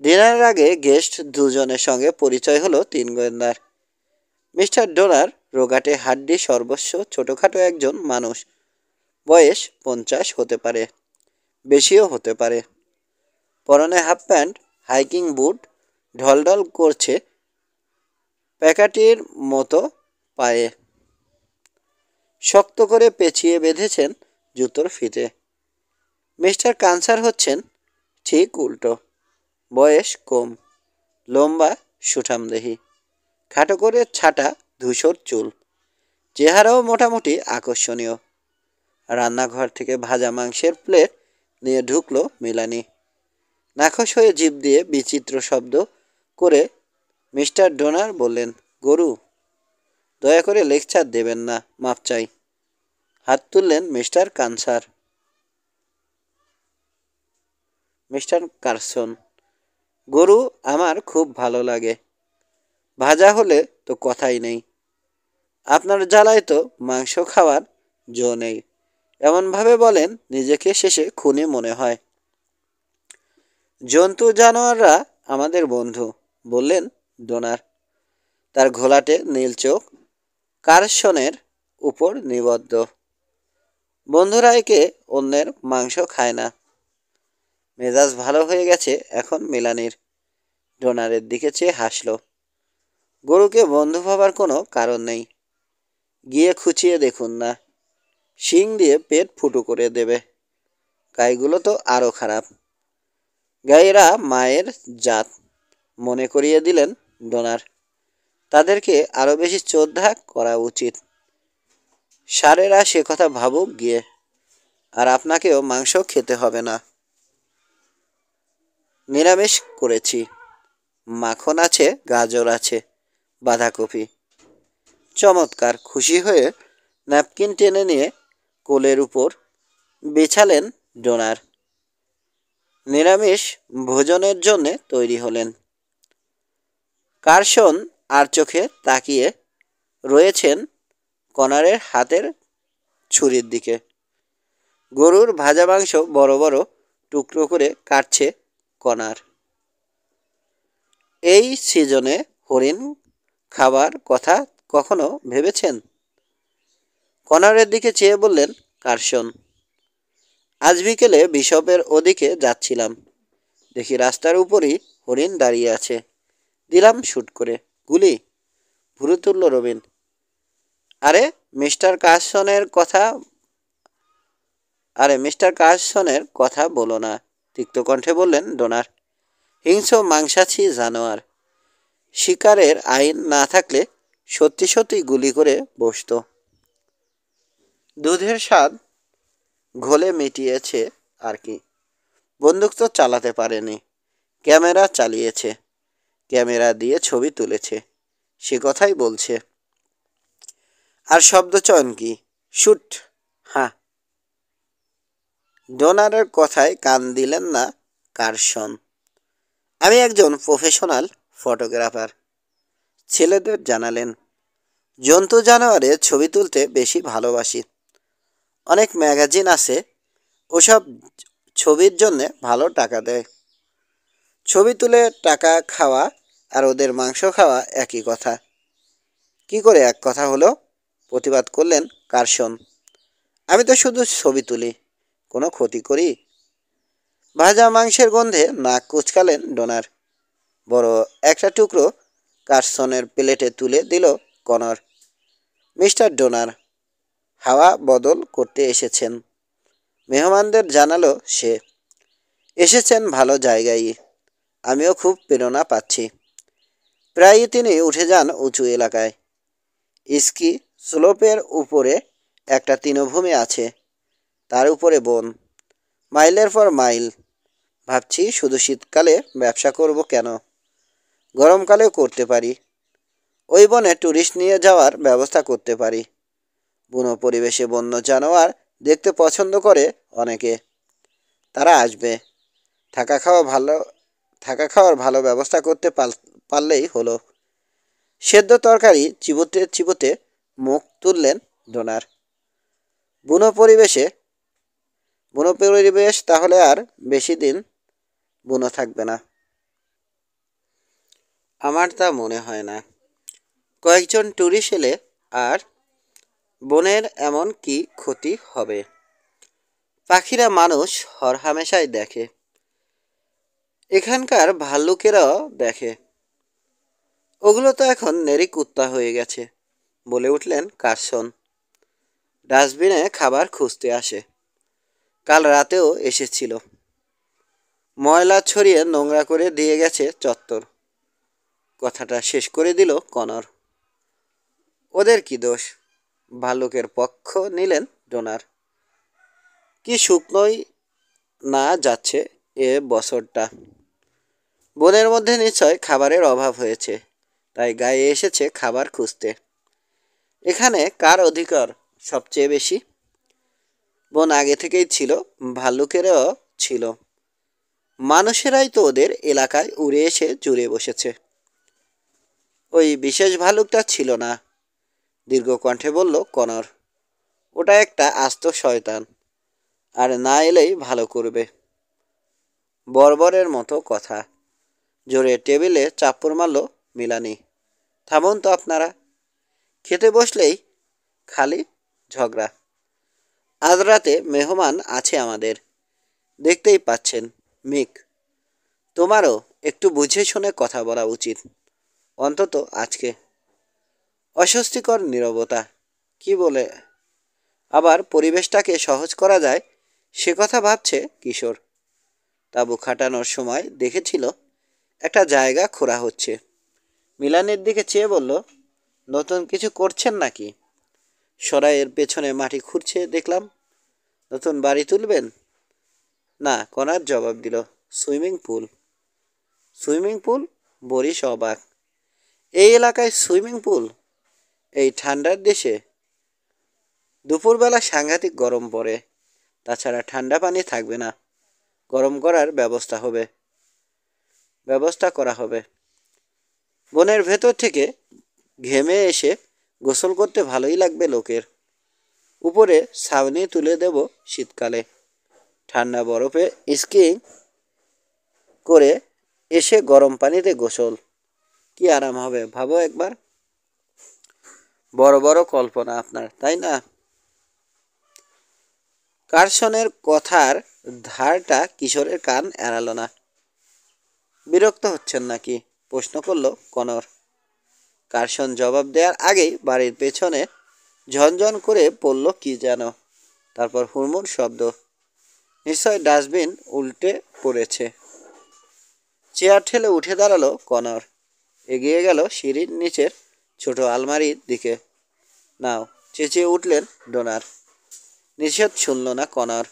ডিনারের আগে গেস্ট দুজনের সঙ্গে পরিচয় হলো 3 গোয়েন্দার। মিস্টার ডোনার রোগাটে হাড্ডি সর্বস্ব ছোটোখাটো একজন মানুষ। বয়স 50 হতে পারে, বেশিও হতে পারে। পরনে হাফ প্যান্ট, হাইকিং বুট, ঢলঢল করছে প্যাকাটির মতো পায়ে। শক্ত করে পেঁচিয়ে বেঁধেছেন জুতোর ফিতে। মিস্টার কানসার হচ্ছেন ঠিক উল্টো। বয়স কম, লম্বা সুঠামদেহী, খাটো করে ছাটা ধূসর চুল। চেহারাও মোটামুটি আকর্ষণীয়। রান্নাঘর থেকে ভাজা মাংসের প্লেট নিয়ে ঢুকলো মিলানি। নাখোশ হয়ে জিভ দিয়ে বিচিত্র শব্দ করে মিস্টার ডোনার বললেন, গরু, দয়া করে লেকচার দেবেন না, মাপ চাই। হাত তুললেন মিস্টার কানসার। মিস্টার কারসন, গরু আমার খুব ভালো লাগে, ভাজা হলে তো কথাই নেই। আপনার জ্বালায় তো মাংস খাওয়ার জো নেই, এমনভাবে বলেন নিজেকে শেষে খুনি মনে হয়। জন্তু জানোয়াররা আমাদের বন্ধু, বললেন ডোনার, তার ঘোলাটে নীল চোখ কারসনের উপর নিবদ্ধ। বন্ধুরা একে অন্যের মাংস খায় না। মেজাজ ভালো হয়ে গেছে এখন মেলানির। ডোনারের দিকে চেয়ে হাসল। গরুকে বন্ধু ভাবার কোনো কারণ নেই। গিয়ে খুঁচিয়ে দেখুন না, শিং দিয়ে পেট ফুটো করে দেবে। গাইগুলো তো আরও খারাপ। গাইয়েরা মায়ের জাত, মনে করিয়ে দিলেন ডোনার। তাদেরকে আরও বেশি শ্রদ্ধা করা উচিত। ষাঁড়েরা সে কথা ভাবুক গিয়ে। আর আপনাকেও মাংস খেতে হবে না। নিরামিষ করেছি, মাখন আছে, গাজর আছে, বাঁধাকপি। চমৎকার! খুশি হয়ে ন্যাপকিন টেনে নিয়ে কোলের উপর বিছালেন ডোনার। নিরামিষ ভোজনের জন্যে তৈরি হলেন। কারসন আর চোখে তাকিয়ে রয়েছেন কনারের হাতের ছুরির দিকে। গরুর ভাজা মাংস বড় বড় টুকরো করে কাটছে কনার। এই সিজনে হরিণ খাবার কথা কখনো ভেবেছেন? কনারের দিকে চেয়ে বললেন কারসন। আজ বিকেলে বিশপের ওদিকে যাচ্ছিলাম, দেখি রাস্তার উপরই হরিণ দাঁড়িয়ে আছে। দিলাম শুট করে গুলি। ভুরু তুলল রবিন। আরে মিস্টার কারসনের কথা মিস্টার কারসনের কথা বলো না, তিক্ত কণ্ঠে বললেন ডোনার। হিংস্র মাংসাশী জানোয়ার। শিকারের আইন না থাকলে সত্যি সত্যি গুলি করে বসত। দুধের স্বাদ ঘোলে মিটিয়েছে আর কি। বন্দুক তো চালাতে পারেনি, ক্যামেরা চালিয়েছে, ক্যামেরা দিয়ে ছবি তুলেছে, সে কথাই বলছে। আর শব্দচয়ন কি? শুট। হ্যাঁ। ডোনারের কথায় কান দিলেন না কারসন। আমি একজন প্রফেশনাল ফটোগ্রাফার, ছেলেদের জানালেন। জন্তু জানোয়ারের ছবি তুলতে বেশি ভালোবাসি। অনেক ম্যাগাজিন আছে, ওসব ছবির জন্যে ভালো টাকা দেয়। ছবি তুলে টাকা খাওয়া আর ওদের মাংস খাওয়া একই কথা। কি করে এক কথা হলো? প্রতিবাদ করলেন কারসন। আমি তো শুধু ছবি তুলি, কোনো ক্ষতি করি? ভাজা মাংসের গন্ধে নাক কুচকালেন ডোনার। বড় একটা টুকরো কারসনের প্লেটে তুলে দিল কনর। মিস্টার ডোনার হাওয়া বদল করতে এসেছেন, মেহমানদের জানালো সে। এসেছেন ভালো জায়গায়, আমিও খুব প্রেরণা পাচ্ছি। প্রায়ই তিনি উঠে যান উঁচু এলাকায়। স্কি স্লোপের উপরে একটা তৃণভূমি আছে, তার উপরে বন, মাইলের পর মাইল। ভাবছি শুধু শীতকালে ব্যবসা করব কেন, গরমকালেও করতে পারি। ওই বনে ট্যুরিস্ট নিয়ে যাওয়ার ব্যবস্থা করতে পারি। বুনো পরিবেশে বন্য জানোয়ার দেখতে পছন্দ করে অনেকে, তারা আসবে। থাকা খাওয়া ভালো থাকা খাওয়ার ভালো ব্যবস্থা করতে পারলেই হলো। সেদ্ধ তরকারি চিবোতে চিবোতে মুখ তুললেন ডোনার। বুনো পরিবেশে বুনো পরিবেশ তাহলে আর বেশি দিন বুনো থাকবে না। আমার তা মনে হয় না। কয়েকজন ট্যুরিস্ট এলে আর বনের এমন কি ক্ষতি হবে? পাখিরা মানুষ হরহামেশাই দেখে, এখানকার ভাল্লুকেরাও দেখে। ওগুলো তো এখন নেরি কুত্তা হয়ে গেছে, বলে উঠলেন কারসন। ডাস্টবিনে খাবার খুঁজতে আসে, কাল রাতেও এসেছিল। ময়লা ছড়িয়ে নোংরা করে দিয়ে গেছে চত্বর। কথাটা শেষ করে দিল কনর। ওদের কি দোষ? ভাল্লুকের পক্ষ নিলেন ডোনার। কি শুকনোই না যাচ্ছে এ বছরটা। বনের মধ্যে নিশ্চয় খাবারের অভাব হয়েছে, তাই গায়ে এসেছে খাবার খুঁজতে। এখানে কার অধিকার সবচেয়ে বেশি? বন আগে থেকেই ছিল, ভাল্লুকেরও ছিল। মানুষেরাই তো ওদের এলাকায় উড়ে এসে জুড়ে বসেছে। ওই বিশেষ ভালুকটা ছিল না, দীর্ঘ কণ্ঠে বলল কনর। ওটা একটা আস্ত শয়তান, আর না এলেই ভালো করবে। বর্বরের মতো কথা। জোরে টেবিলে চাপ্পড় মারল মিলানি। থামুন তো আপনারা, খেতে বসলেই খালি ঝগড়া। আজ রাতে মেহমান আছে আমাদের, দেখতেই পাচ্ছেন। মিক, তোমারও একটু বুঝে শুনে কথা বলা উচিত, অন্তত আজকে। অস্বস্তিকর নীরবতা। কি বলে আবার পরিবেশটাকে সহজ করা যায় সে কথা ভাবছে কিশোর। তাঁবু খাটানোর সময় দেখেছিল একটা জায়গা খোঁড়া হচ্ছে। মিলানের দিকে চেয়ে বলল, নতুন কিছু করছেন নাকি? সরাইয়ের পেছনে মাটি খুঁড়ছে দেখলাম। নতুন বাড়ি তুলবেন? না, কনার জবাব দিল। Swimming pool. Swimming pool? Boris অবাক। এই এলাকায় সুইমিং পুল? এই ঠান্ডার দেশে? দুপুরবেলা সাংঘাতিক গরম পড়ে, তাছাড়া ঠান্ডা পানি থাকবে না। গরম করার ব্যবস্থা করা হবে। বনের ভেতর থেকে ঘেমে এসে গোসল করতে ভালোই লাগবে লোকের। উপরে ছাউনি তুলে দেব শীতকালে। ঠান্ডা বরফে স্কিইং করে এসে গরম পানিতে গোসল। কি আরাম হবে ভাবো একবার। বড় বড় কল্পনা আপনার, তাই না? কার্সনের কথার ধারটা কিশোরের কান এড়াল না। বিরক্ত হচ্ছেন নাকি? প্রশ্ন করল কনর। কার্সন জবাব দেওয়ার আগেই বাড়ির পেছনে ঝনঝন করে পড়ল কি যেন, তারপর হুড়মুড় শব্দ। নিশ্চয় ডাস্টবিন উল্টে পড়েছে। চেয়ার ঠেলে উঠে দাঁড়ালো কনর। এগিয়ে গেল সিঁড়ির নিচের ছোট আলমারির দিকে। নাও, চেঁচিয়ে উঠলেন ডোনার। নিষেধ শুনল না কনর।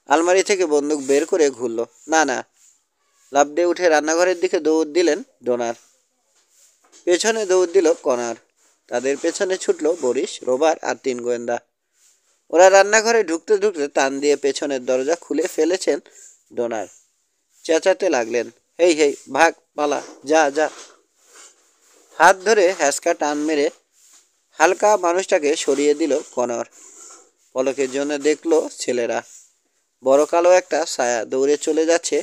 আলমারি থেকে বন্দুক বের করে ঘুরল। না না, লাফ দিয়ে উঠে রান্নাঘরের দিকে দৌড় দিলেন ডোনার। পেছনে দৌড় দিল কনার। তাদের পেছনে ছুটল বরিস, রোবার আর 3 গোয়েন্দা। ওরা রান্নাঘরে ঢুকতে ঢুকতে টান দিয়ে পেছনের দরজা খুলে ফেলেছেন ডোনার। চেঁচাতে লাগলেন, হেই হেই, ভাগ, পালা, যা যা। হাত ধরে হ্যাঁচকা টান মেরে হালকা মানুষটাকে সরিয়ে দিল কনর। পলকের জন্য দেখলো ছেলেরা। বড় কালো একটা ছায়া দৌড়ে চলে যাচ্ছে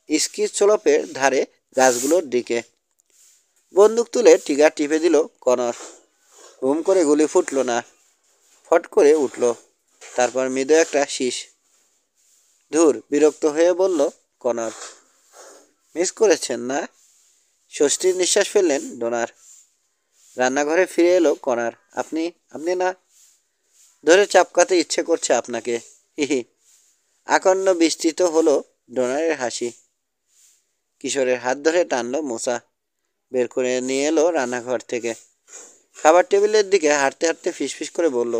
স্কিচলপের ধারে গাছগুলোর দিকে। বন্দুক তুলে ট্রিগার টিপে দিল কনর। হুম করে গুলি ফুটল না, ফট করে উঠল। তারপর মৃদু একটা শীষ। ধুর, বিরক্ত হয়ে বলল কনর। মিস করেছেন না? স্বস্তির নিঃশ্বাস ফেললেন ডোনার। রান্নাঘরে ফিরে এলো কনার। আপনি আপনি না, ধরে চাপকাতে ইচ্ছে করছে আপনাকে। হিহি। আকন্ন বিস্তৃত হলো ডোনারের হাসি। কিশোরের হাত ধরে টানলো মোসা, বের করে নিয়ে এলো রান্নাঘর থেকে। খাবার টেবিলের দিকে হাঁটতে হাঁটতে ফিসফিস করে বলল,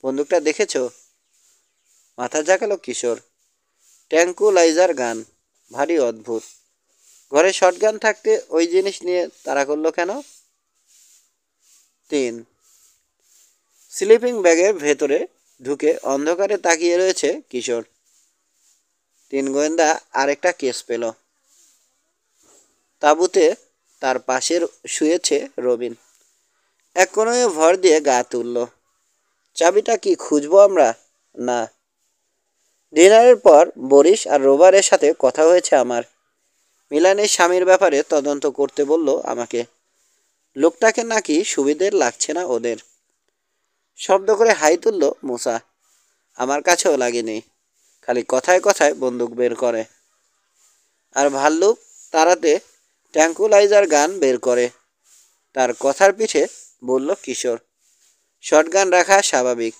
বন্দুকটা দেখেছো? মাথা ঝাঁকালো কিশোর। ট্যাঙ্কুলাইজার গান, ভারী অদ্ভুত। ঘরে শটগান থাকতে ওই জিনিস নিয়ে তাড়া করলো কেন? 3। স্লিপিং ব্যাগের ভেতরে ঢুকে অন্ধকারে তাকিয়ে রয়েছে কিশোর। 3 গোয়েন্দা আরেকটা কেস পেল। তাঁবুতে তার পাশের শুয়েছে রবিন। এক কোণে ভর দিয়ে গা তুলল। চাবিটা কি খুঁজবো আমরা? না। ডিনারের পর বরিস আর রোবারের সাথে কথা হয়েছে আমার। মিলানের স্বামীর ব্যাপারে তদন্ত করতে বলল আমাকে। লোকটাকে নাকি সুবিধের লাগছে না ওদের। শব্দ করে হাই তুলল মুসা। আমার কাছেও লাগেনি, খালি কথায় কথায় বন্দুক বের করে। আর ভাল্লুক তাড়াতে ট্যাঙ্কুলাইজার গান বের করে। তার কথার পিঠে বলল কিশোর। শটগান রাখা স্বাভাবিক,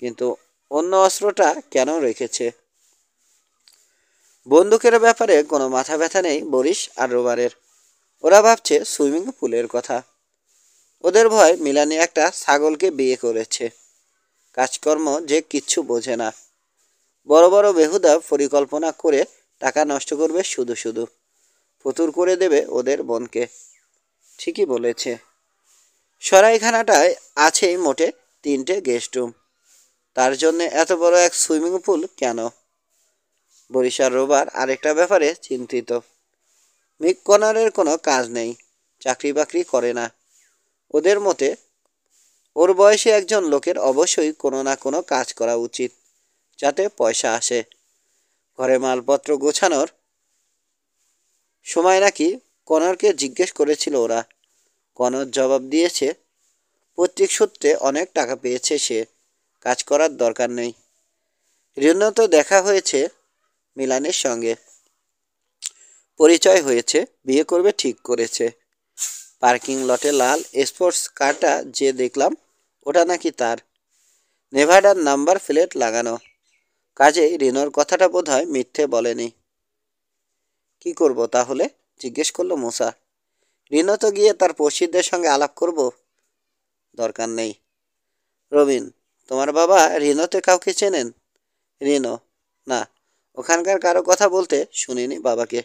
কিন্তু অন্য অস্ত্রটা কেন রেখেছে? বন্দুকের ব্যাপারে কোনো মাথা ব্যথা নেই বরিস আর রোবারের। ওরা ভাবছে সুইমিং পুলের কথা। ওদের ভয় মিলানি একটা ছাগলকে বিয়ে করেছে। কাজকর্ম যে কিচ্ছু বোঝে না। বড় বড় বেহুদা পরিকল্পনা করে টাকা নষ্ট করবে, শুধু শুধু ফতুর করে দেবে ওদের মনকে। ঠিকই বলেছে। সরাইখানাটায় আছেই মোটে 3টে গেস্ট রুম, তার জন্য এত বড় এক সুইমিং পুল কেন? বরিশাল রোবার আরেকটা ব্যাপারে চিন্তিত। মিক কনারের কোনো কাজ নেই, চাকরি বাকরি করে না। ওদের মতে ওর বয়সে একজন লোকের অবশ্যই কোনো না কোনো কাজ করা উচিত, যাতে পয়সা আসে। ঘরে মালপত্র গোছানোর সময় নাকি কনরকে জিজ্ঞেস করেছিল ওরা। কনর জবাব দিয়েছে পৈতৃক সূত্রে অনেক টাকা পেয়েছে সে, কাজ করার দরকার নেই। রিন্ন তো দেখা হয়েছে মিলানের সঙ্গে, পরিচয় হয়েছে, বিয়ে করবে ঠিক করেছে। পার্কিং লটে লাল স্পোর্টস কারটা যে দেখলাম, ওটা নাকি তার, নেভাডার নাম্বার প্লেট লাগানো। কাজেই রিনোর কথাটা বোধহয় মিথ্যে বলেনি। কি করব তাহলে? জিজ্ঞেস করলো মুসা। রিনো তো গিয়ে তার পড়শিদের সঙ্গে আলাপ করব। দরকার নেই। রবিন, তোমার বাবা রিনোতে কাউকে চেনেন? রিনো? না, ওখানকার কারো কথা বলতে শুনিনি বাবাকে,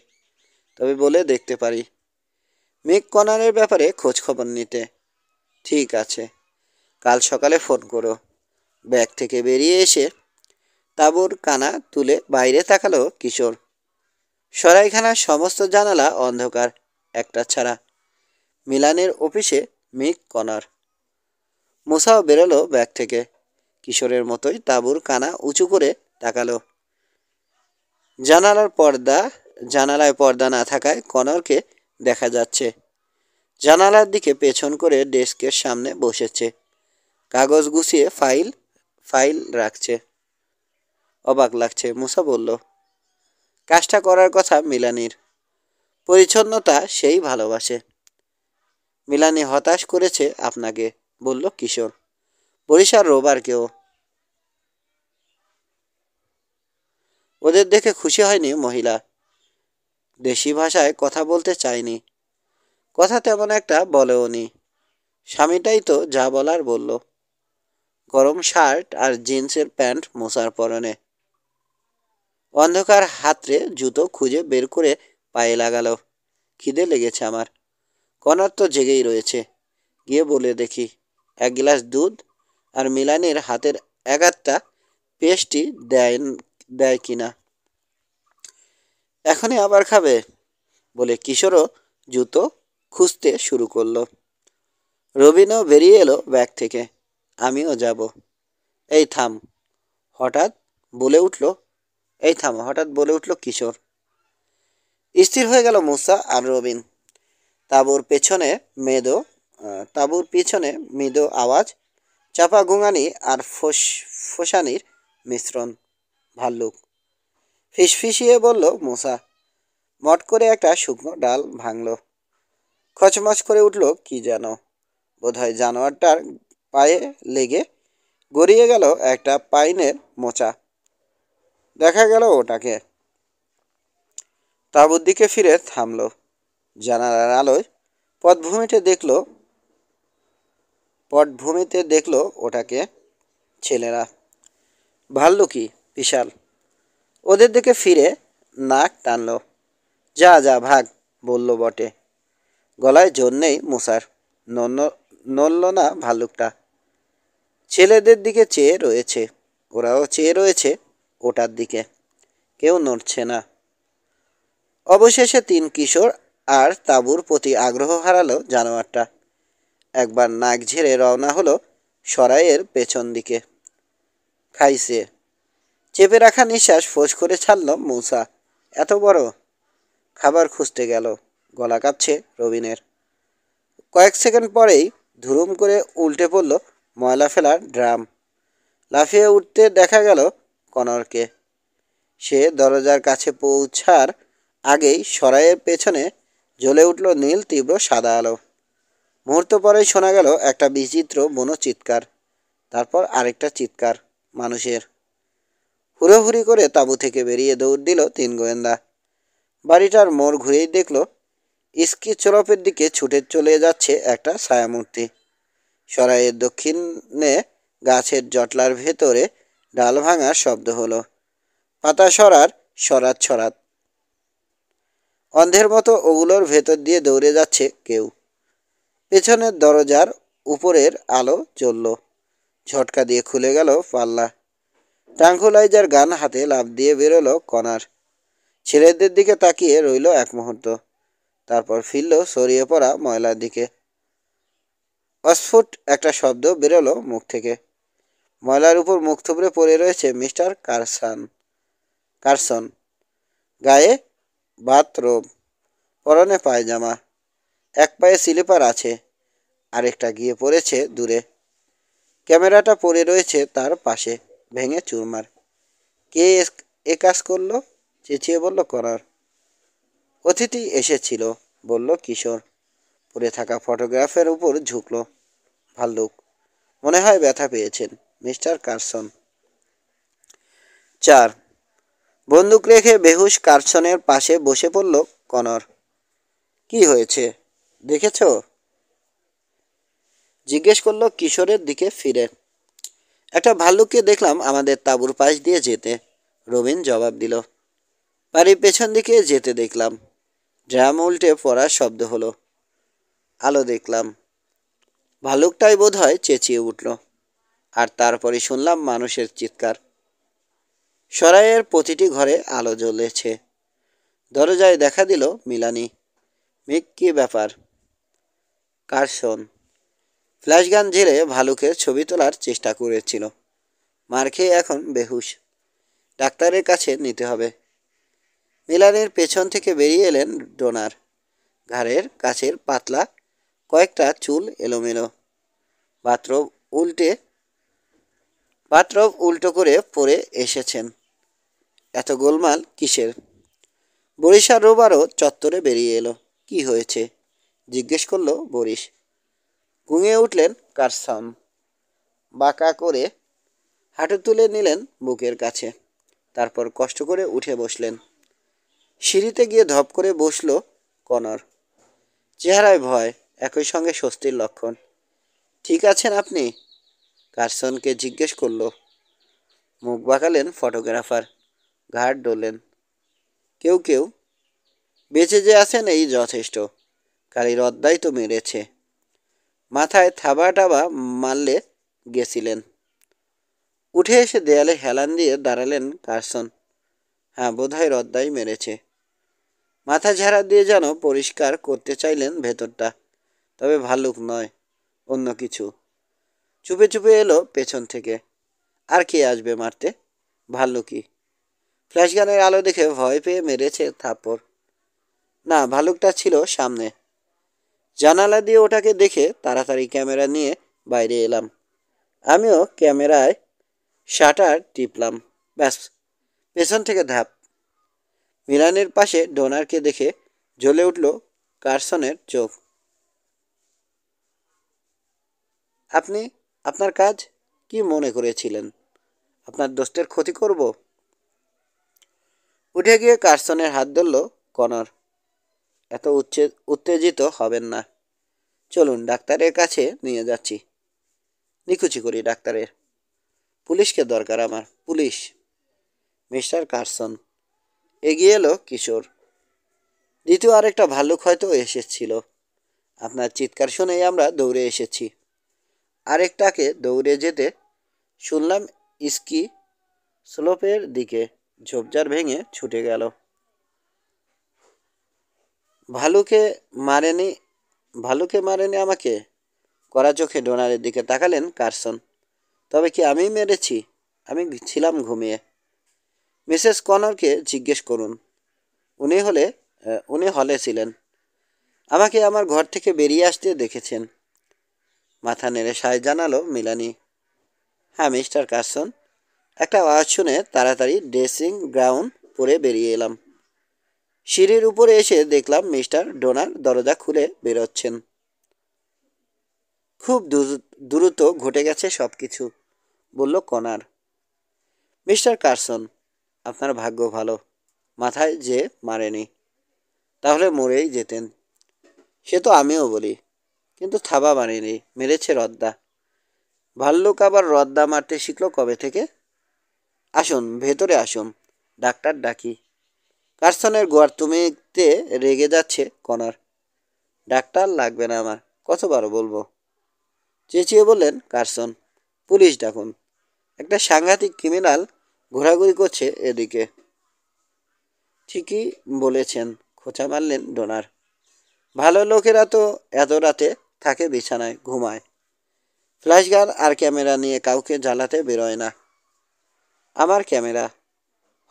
তবে বলে দেখতে পারি। মিক কনারের ব্যাপারে খোঁজ খবর নিতে। ঠিক আছে, কাল সকালে ফোন করো। ব্যাগ থেকে বেরিয়ে এসে তাঁবুর কানা তুলে বাইরে তাকালো কিশোর। সরাইখানার সমস্ত জানালা অন্ধকার, একটা ছাড়া, মিলানের অফিসে মিক কনার। মুসাও বেরোলো ব্যাগ থেকে, কিশোরের মতোই তাঁবুর কানা উঁচু করে তাকালো। জানালায় পর্দা না থাকায় কনরকে দেখা যাচ্ছে। জানালার দিকে পেছন করে ডেস্কের সামনে বসেছে, কাগজ গুছিয়ে ফাইল রাখছে। অবাক লাগছে, মুসা বলল। কাজটা করার কথা মিলানির, পরিচ্ছন্নতা সেই ভালোবাসে। মিলানি হতাশ করেছে আপনাকে, বলল কিশোর। বরিশাল রোবারকেও। ওদের দেখে খুশি হয়নি মহিলা। দেশি ভাষায় কথা বলতে চায়নি, কথা তেমন একটা বলেওনি। স্বামীটাই তো যা বলার বলল। গরম শার্ট আর জিন্সের প্যান্ট মোছার পরনে। অন্ধকার হাতরে জুতো খুঁজে বের করে পায়ে লাগালো। খিদে লেগেছে আমার। কনর তো জেগেই রয়েছে, গিয়ে বলে দেখি 1 গ্লাস দুধ আর মিলানির হাতের 1-আধটা পেস্ট্রি দেয় কিনা। এখনই আবার খাবে, বলে কিশোরও জুতো খুঁজতে শুরু করলো। রবিনও বেরিয়ে এলো ব্যাগ থেকে। আমিও যাব। এই থাম, হঠাৎ বলে উঠল কিশোর। স্থির হয়ে গেল মুসা আর রবিন। তাঁবুর পিছনে মৃদু আওয়াজ, চাপা গুঙানি আর ফোসানির মিশ্রণ। ভাল্লুক। ফিসফিসিয়ে বলল মুসা। মট করে একটা শুকনো ডাল ভাঙল। খচমচ করে উঠল কি যেন, বোধহয় জানোয়ারটার পায়ে লেগে গড়িয়ে গেল একটা পাইনের মোচা। দেখা গেল ওটাকে। তাঁবুর দিকে ফিরে থামল। জানালার আলোয় পটভূমিতে দেখল ওটাকে। ছেলেরা। ভাল্লুকি, বিশাল। ওদের দিকে ফিরে নাক টানল। যা যা ভাগ, বলল বটে। গলায় জোর নেই মুসার, নড়ল না ভাল্লুকটা। ছেলেদের দিকে চেয়ে রয়েছে, ওরাও চেয়ে রয়েছে ওটার দিকে। কেউ নড়ছে না। অবশেষে 3 কিশোর আর তাঁবুর প্রতি আগ্রহ হারালো জানোয়ারটা। একবার নাক ঝেড়ে রওনা হলো সরাইয়ের পেছন দিকে। খাইছে। চেপে রাখা নিঃশ্বাস ফোঁস করে ছাড়ল মূসা। এত বড়। খাবার খুঁজতে গেল। গলা কাঁপছে রবিনের। কয়েক সেকেন্ড পরেই ধুরুম করে উল্টে পড়ল ময়লা ফেলার ড্রাম। লাফিয়ে উঠতে দেখা গেল কনরকে। সে দরজার কাছে পৌঁছার আগেই সরাইয়ের পেছনে জ্বলে উঠল নীল তীব্র সাদা আলো। মুহূর্ত পরেই শোনা গেল একটা বিচিত্র বুনো চিৎকার, তারপর আরেকটা চিৎকার মানুষের। হুড়োহুড়ি করে তাঁবু থেকে বেরিয়ে দৌড় দিল 3 গোয়েন্দা। বাড়িটার মোড় ঘুরেই দেখল ইস্কি চলপের দিকে ছুটে চলে যাচ্ছে একটা ছায়ামূর্তি। সরাইয়ের দক্ষিণে গাছের জটলার ভেতরে ডাল ভাঙার শব্দ হলো। পাতা সরাত সরাত। অন্ধের মতো ওগুলোর ভেতর দিয়ে দৌড়ে যাচ্ছে কেউ। পেছনের দরজার উপরের আলো জ্বলল। ঝটকা দিয়ে খুলে গেল পাল্লা। ট্রাঙ্কুলাইজার গান হাতে লাফ দিয়ে বেরোলো কনার। ছেলেদের দিকে তাকিয়ে রইল এক মুহূর্ত, তারপর ফিরল ছড়িয়ে পড়া ময়লার দিকে। অস্ফুট একটা শব্দ বেরোলো মুখ থেকে। ময়লার উপর মুখ থুবড়ে পড়ে রয়েছে মিস্টার কারসন। গায়ে বাথরোব, পরনে পায়জামা, এক পায়ে স্লিপার আছে, আরেকটা গিয়ে পড়েছে দূরে। ক্যামেরাটা পড়ে রয়েছে তার পাশে, ভেঙে চুরমার। কে এ কাজ করলো? চেঁচিয়ে বলল কনার। অতিথি এসেছিল, বলল কিশোর। পড়ে থাকা ফটোগ্রাফের উপর ঝুঁকল। ভাল্লুক। মনে হয় ব্যথা পেয়েছেন, মিস্টার কারসন। 4 বন্দুক রেখে বেহুশ কারসনের পাশে বসে পড়ল কনর। কি হয়েছে দেখেছ? জিজ্ঞেস করলো কিশোরের দিকে ফিরে। একটা ভাল্লুককে দেখলাম আমাদের তাঁবুর পাশ দিয়ে যেতে, রবিন জবাব দিল। বাড়ির পেছন দিকে যেতে দেখলাম। ড্রাম উল্টে পড়ার শব্দ হলো। আলো দেখলাম। ভাল্লুকটাই বোধ হয় চেঁচিয়ে উঠল। আর তারপরে শুনলাম মানুষের চিৎকার। সরাইয়ের প্রতিটি ঘরে আলো জ্বলেছে। দরজায় দেখা দিল মিলানি। মিক, কি ব্যাপার? কারসন। ফ্ল্যাশ গান ঝেড়ে ভালুকের ছবি তোলার চেষ্টা করেছিল। মার খেয়ে এখন বেহুশ। ডাক্তারের কাছে নিতে হবে। মিলানির পেছন থেকে বেরিয়ে এলেন ডোনার। ঘাড়ের কাছের পাতলা কয়েকটা চুল এলোমেলো। বাথরব উল্টো করে পরে এসেছেন। এত গোলমাল কিসের? বরিশার রোবারও চত্বরে বেরিয়ে এলো। কি হয়েছে জিজ্ঞেস করলো বরিশ। ঘুমিয়ে উঠলেন কারসন। বাঁকা করে হাঁটু তুলে নিলেন বুকের কাছে, তারপর কষ্ট করে উঠে বসলেন। সিঁড়িতে গিয়ে ধপ করে বসল কনর। চেহারায় ভয়, একই সঙ্গে স্বস্তির লক্ষণ। ঠিক আছেন আপনি? কারসনকে জিজ্ঞেস করলো। মুখ বাঁকালেন ফটোগ্রাফার, ঘাড় ডললেন। কেউ কেউ বেঁচে যে আছেন এই যথেষ্ট। খালি রদ্দাই তো মেরেছে। মাথায় থাবা টাবা মারলে গেছিলেন। উঠে এসে দেয়ালে হেলান দিয়ে দাঁড়ালেন কারসন। হ্যাঁ, বোধহয় রদ্দাই মেরেছে। মাথা ঝাড়া দিয়ে যেন পরিষ্কার করতে চাইলেন ভেতরটা। তবে ভাল্লুক নয়, অন্য কিছু। চুপে চুপে এলো পেছন থেকে। আর কে আসবে মারতে? ভাল্লুকই। ফ্ল্যাশ গানের আলো দেখে ভয় পেয়ে মেরেছে থাপ্পড়। না, ভাল্লুকটা ছিল সামনে। জানালা দিয়ে ওটাকে দেখে তাড়াতাড়ি ক্যামেরা নিয়ে বাইরে এলাম। আমিও ক্যামেরায় শাটার টিপলাম। ব্যাস, পেছন থেকে ধাপ। মিলানের পাশে ডোনারকে দেখে জ্বলে উঠল কারসনের চোখ। আপনি, আপনার কাজ কি মনে করেছিলেন? আপনার দোস্তের ক্ষতি করব? উঠে গিয়ে কারসনের হাত ধরল কনর। এত উত্তেজিত হবেন না। চলুন, ডাক্তারের কাছে নিয়ে যাচ্ছি। নিকুচি করি ডাক্তারের। পুলিশকে দরকার আমার, পুলিশ। Mister Carson. এগিয়ে এলো কিশোর। দ্বিতীয় আরেকটা ভাল্লুক হয়তো এসেছিল। আপনার চিৎকার শুনেই আমরা দৌড়ে এসেছি। আরেকটাকে দৌড়ে যেতে শুনলাম স্কি স্লোপের দিকে ঝোপঝাড় ভেঙে ছুটে গেল। ভালুকে মারেনি ভালুকে মারেনি আমাকে? কড়া চোখে ডোনারের দিকে তাকালেন কারসন। তবে কি আমি মেরেছি? আমি ছিলাম ঘুমিয়ে। মিসেস কনরকে জিজ্ঞেস করুন। উনি হলে ছিলেন। আমাকে আমার ঘর থেকে বেরিয়ে আসতে দেখেছেন। মাথা নেড়ে সায় জানালো মিলানি। হ্যাঁ মিস্টার কারসন। একটা আওয়াজ শুনে তাড়াতাড়ি ড্রেসিং গাউন পরে বেরিয়ে এলাম। সিঁড়ির উপরে এসে দেখলাম মিস্টার ডোনার দরজা খুলে বেরোচ্ছেন। খুব দ্রুত ঘটে গেছে সব কিছু, বলল কনার। মিস্টার কারসন, আপনার ভাগ্য ভালো, মাথায় যে মারেনি। তাহলে মরেই যেতেন। সে তো আমিও বলি, কিন্তু থাবা মারেনি, মেরেছে রদ্দা। ভাল্লুক আবার রদ্দা মারতে শিখলো কবে থেকে? আসুন, ভেতরে আসুন। ডাক্তার ডাকি। কার্সনের গোয়ার তুমিতে রেগে যাচ্ছে কনার। ডাক্তার লাগবে না আমার, কতবার বলবো? চেঁচিয়ে বললেন কার্সন। পুলিশ ডাকুন, একটা সাংঘাতিক ক্রিমিনাল ঘোরাঘুরি করছে এদিকে। ঠিকই বলেছেন, খোঁচা মারলেন ডোনার। ভালো লোকেরা তো এত রাতে থাকে বিছানায়, ঘুমায়। ফ্ল্যাশ গান আর ক্যামেরা নিয়ে কাউকে জ্বালাতে বেরোয় না। আমার ক্যামেরা,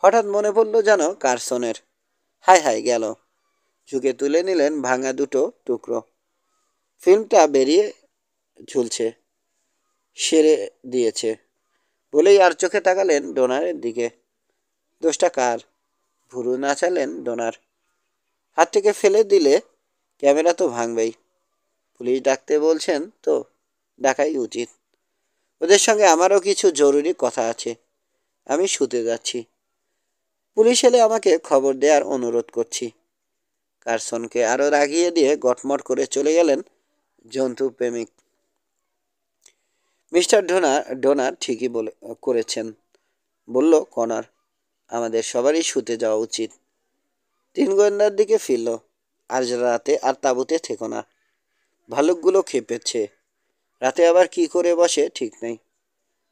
হঠাৎ মনে পড়ল যেন কার্সনের। হায় হায় গেল। ঝুঁকে তুলে নিলেন ভাঙা দুটো টুকরো। ফিল্মটা বেরিয়ে ঝুলছে, সেরে দিয়েছে বলেই আর চোখে তাকালেন ডোনারের দিকে। দোষটা কার? ভুরু নাচালেন ডোনার। হাত থেকে ফেলে দিলে ক্যামেরা তো ভাঙবেই। পুলিশ ডাকতে বলছেন তো, ডাকাই উচিত। ওদের সঙ্গে আমারও কিছু জরুরি কথা আছে। আমি শুতে যাচ্ছি। পুলিশ এলে আমাকে খবর দেওয়ার অনুরোধ করছি। কার্সনকে আরও রাগিয়ে দিয়ে গটমট করে চলে গেলেন জন্তু প্রেমিক। মিস্টার ডোনার ঠিকই করেছেন, বলল কনার। আমাদের সবারই শুতে যাওয়া উচিত। তিন গোয়েন্দার দিকে ফিরল। আজ রাতে আর তাঁবুতে থেকো না। ভালুকগুলো খেপেছে। রাতে আবার কি করে বসে ঠিক নেই।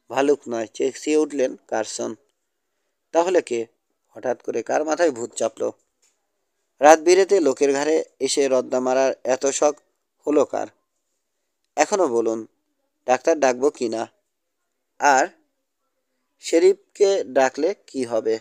ভালুক নয়, চেঁচিয়ে উঠলেন কার্সন। তাহলে কে? হঠাৎ করে কার মাথায় ভূত চাপল? রাত বিরেতে লোকের ঘাড়ে এসে রদ্দা মারার এত শখ হলো কার? এখনো বলুন, ডাক্তার ডাকবো কি না? আর শেরিফকে ডাকলে কি হবে?